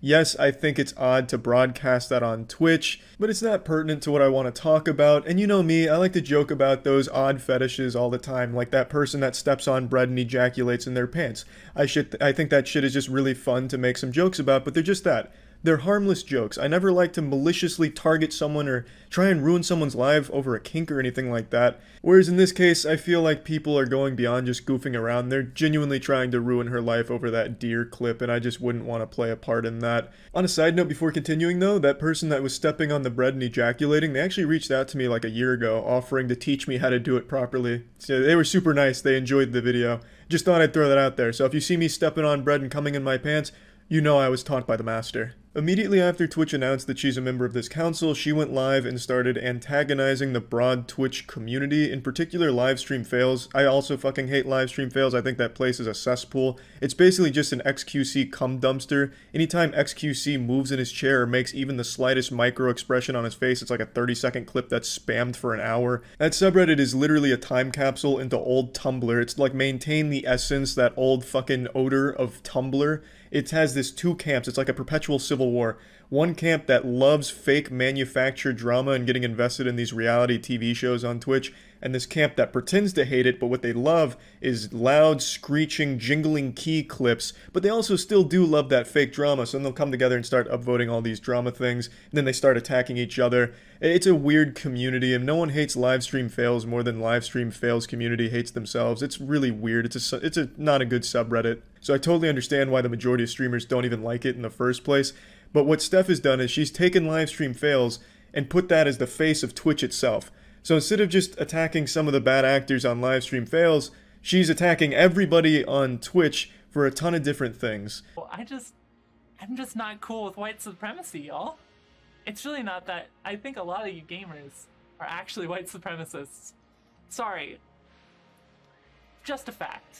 Yes, I think it's odd to broadcast that on Twitch, but it's not pertinent to what I want to talk about, and you know me, I like to joke about those odd fetishes all the time, like that person that steps on bread and ejaculates in their pants. I think that shit is just really fun to make some jokes about, but they're just that. They're harmless jokes. I never like to maliciously target someone or try and ruin someone's life over a kink or anything like that. Whereas in this case, I feel like people are going beyond just goofing around. They're genuinely trying to ruin her life over that deer clip, and I just wouldn't want to play a part in that. On a side note, before continuing though, that person that was stepping on the bread and ejaculating, they actually reached out to me like a year ago, offering to teach me how to do it properly. So they were super nice. They enjoyed the video. Just thought I'd throw that out there. So if you see me stepping on bread and coming in my pants, you know I was taught by the master. Immediately after Twitch announced that she's a member of this council, she went live and started antagonizing the broad Twitch community, in particular livestream fails. I also fucking hate livestream fails. I think that place is a cesspool. It's basically just an XQC cum dumpster. Anytime XQC moves in his chair or makes even the slightest micro expression on his face, it's like a 30-second clip that's spammed for an hour. That subreddit is literally a time capsule into old Tumblr. It's like maintain the essence, that old fucking odor of Tumblr. It has this two camps. It's like a perpetual civil war. One camp that loves fake manufactured drama and getting invested in these reality TV shows on Twitch, and this camp that pretends to hate it, but what they love is loud, screeching, jingling key clips, but they also still do love that fake drama, so then they'll come together and start upvoting all these drama things, and then they start attacking each other. It's a weird community, and no one hates livestream fails more than livestream fails community hates themselves. It's really weird. It's not a good subreddit. So I totally understand why the majority of streamers don't even like it in the first place. But what Steph has done is she's taken livestream fails and put that as the face of Twitch itself. So instead of just attacking some of the bad actors on livestream fails, she's attacking everybody on Twitch for a ton of different things. Well, I'm just not cool with white supremacy, y'all. It's really not that. I think a lot of you gamers are actually white supremacists. Sorry. Just a fact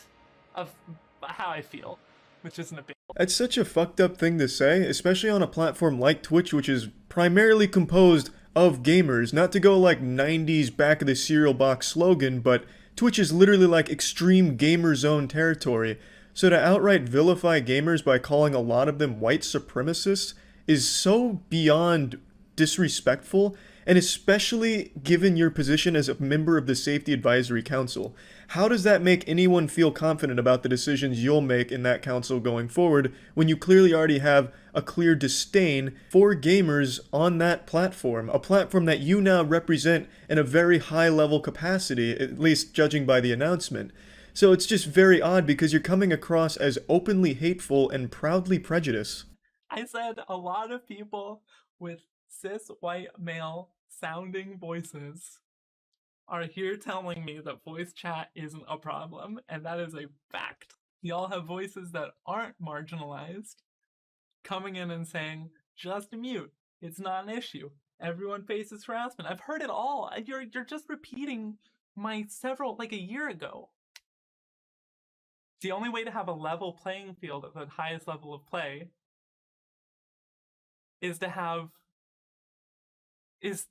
of how I feel, which isn't a big. That's such a fucked up thing to say, especially on a platform like Twitch, which is primarily composed of gamers. Not to go like 90s back of the cereal box slogan, but Twitch is literally like extreme gamer zone territory. So to outright vilify gamers by calling a lot of them white supremacists is so beyond disrespectful, and especially given your position as a member of the Safety Advisory Council. How does that make anyone feel confident about the decisions you'll make in that council going forward when you clearly already have a clear disdain for gamers on that platform, a platform that you now represent in a very high level capacity, at least judging by the announcement? So it's just very odd because you're coming across as openly hateful and proudly prejudiced. I said a lot of people with cis white male sounding voices are here telling me that voice chat isn't a problem, and that is a fact. Y'all have voices that aren't marginalized coming in and saying, just mute, it's not an issue, everyone faces harassment. I've heard it all. You're just repeating my like a year ago. The only way to have a level playing field at the highest level of play is to have is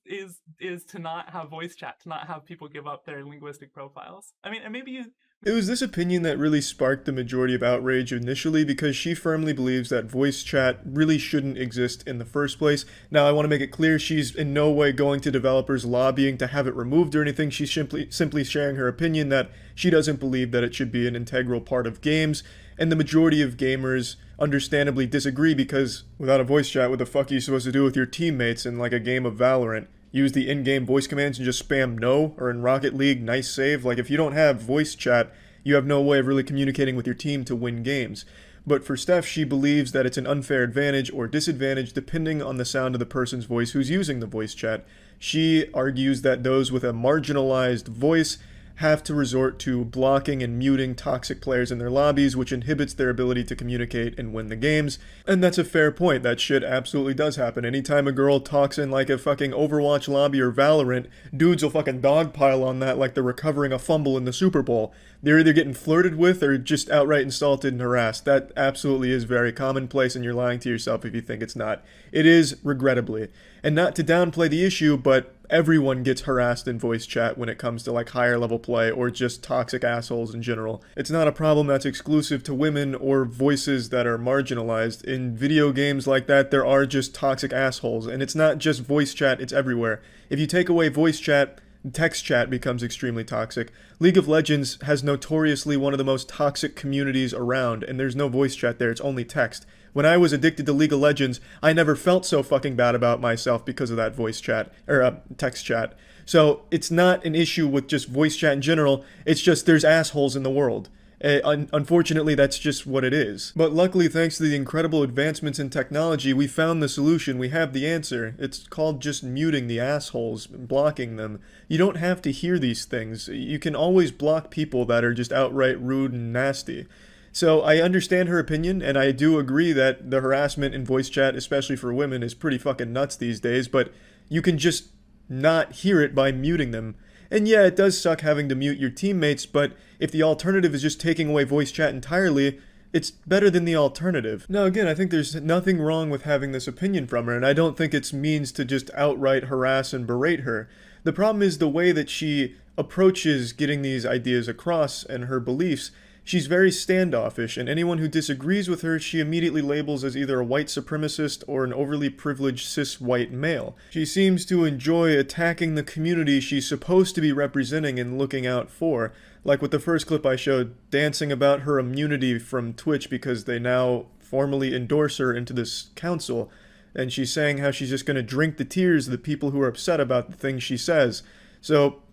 to not have voice chat, to not have people give up their linguistic profiles. I mean, and maybe you... It was this opinion that really sparked the majority of outrage initially, because she firmly believes that voice chat really shouldn't exist in the first place. Now, I want to make it clear she's in no way going to developers lobbying to have it removed or anything. She's simply sharing her opinion that she doesn't believe that it should be an integral part of games, and the majority of gamers understandably disagree, because without a voice chat, what the fuck are you supposed to do with your teammates in like a game of Valorant? Use the in-game voice commands and just spam no, or in Rocket League, nice save? Like, if you don't have voice chat, you have no way of really communicating with your team to win games. but for Steph, she believes that it's an unfair advantage or disadvantage depending on the sound of the person's voice who's using the voice chat. She argues that those with a marginalized voice have to resort to blocking and muting toxic players in their lobbies, which inhibits their ability to communicate and win the games. And that's a fair point. That shit absolutely does happen. Anytime a girl talks in like a fucking Overwatch lobby or Valorant, dudes will fucking dogpile on that like they're recovering a fumble in the Super Bowl. They're either getting flirted with or just outright insulted and harassed. That absolutely is very commonplace, and you're lying to yourself if you think it's not. It is, regrettably. And not to downplay the issue, but everyone gets harassed in voice chat when it comes to like higher level play or just toxic assholes in general. It's not a problem that's exclusive to women or voices that are marginalized. In video games like that, there are just toxic assholes, and it's not just voice chat, it's everywhere. If you take away voice chat, text chat becomes extremely toxic. League of Legends has notoriously one of the most toxic communities around, and there's no voice chat there, it's only text. When I was addicted to League of Legends, I never felt so fucking bad about myself because of that voice chat, or text chat. So it's not an issue with just voice chat in general, it's just there's assholes in the world. Unfortunately, that's just what it is. But luckily, thanks to the incredible advancements in technology, we found the solution. We have the answer. It's called just muting the assholes, blocking them. You don't have to hear these things. You can always block people that are just outright rude and nasty. So I understand her opinion, and I do agree that the harassment in voice chat, especially for women, is pretty fucking nuts these days, but you can just not hear it by muting them. And yeah, it does suck having to mute your teammates, but if the alternative is just taking away voice chat entirely, it's better than the alternative. Now again, I think there's nothing wrong with having this opinion from her, and I don't think it's means to just outright harass and berate her. The problem is the way that she approaches getting these ideas across and her beliefs. She's very standoffish, and anyone who disagrees with her, she immediately labels as either a white supremacist or an overly privileged cis-white male. She seems to enjoy attacking the community she's supposed to be representing and looking out for, like with the first clip I showed, dancing about her immunity from Twitch because they now formally endorse her into this council, and she's saying how she's just going to drink the tears of the people who are upset about the things she says.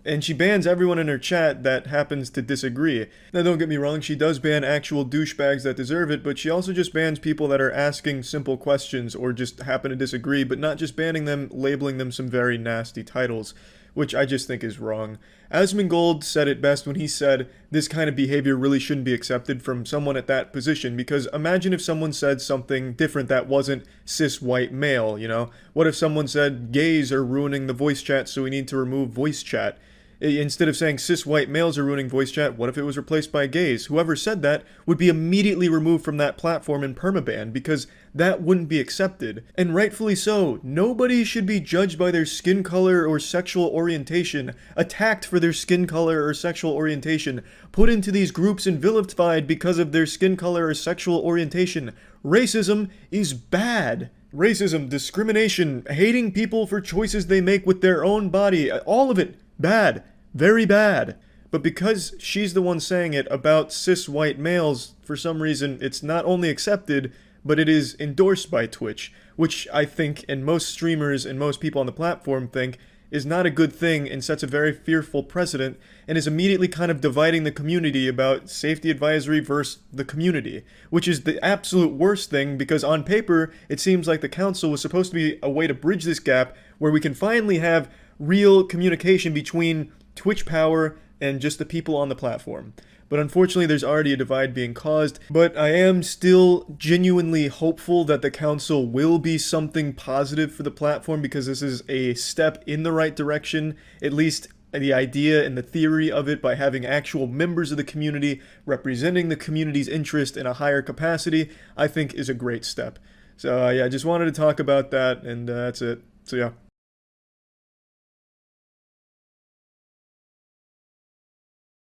And she bans everyone in her chat that happens to disagree. Now don't get me wrong, she does ban actual douchebags that deserve it, but she also just bans people that are asking simple questions or just happen to disagree, but not just banning them, labeling them some very nasty titles, which I just think is wrong. Asmongold said it best when he said, this kind of behavior really shouldn't be accepted from someone at that position, because imagine if someone said something different that wasn't cis-white male, you know? What if someone said, gays are ruining the voice chat, so we need to remove voice chat? Instead of saying cis-white males are ruining voice chat, what if it was replaced by gays? Whoever said that would be immediately removed from that platform and permaban, because that wouldn't be accepted. And rightfully so. Nobody should be judged by their skin color or sexual orientation, attacked for their skin color or sexual orientation, put into these groups and vilified because of their skin color or sexual orientation. Racism is bad. Racism, discrimination, hating people for choices they make with their own body, all of it, bad. Very bad. But because she's the one saying it about cis-white males, for some reason, it's not only accepted, but it is endorsed by Twitch, which I think, and most streamers and most people on the platform think, is not a good thing and sets a very fearful precedent, and is immediately kind of dividing the community about safety advisory versus the community, which is the absolute worst thing, because on paper, it seems like the council was supposed to be a way to bridge this gap where we can finally have real communication between Twitch power and just the people on the platform. But unfortunately, there's already a divide being caused. But I am still genuinely hopeful that the council will be something positive for the platform, because this is a step in the right direction, at least the idea and the theory of it, by having actual members of the community representing the community's interest in a higher capacity, I think is a great step. So yeah, I just wanted to talk about that, and that's it. So yeah.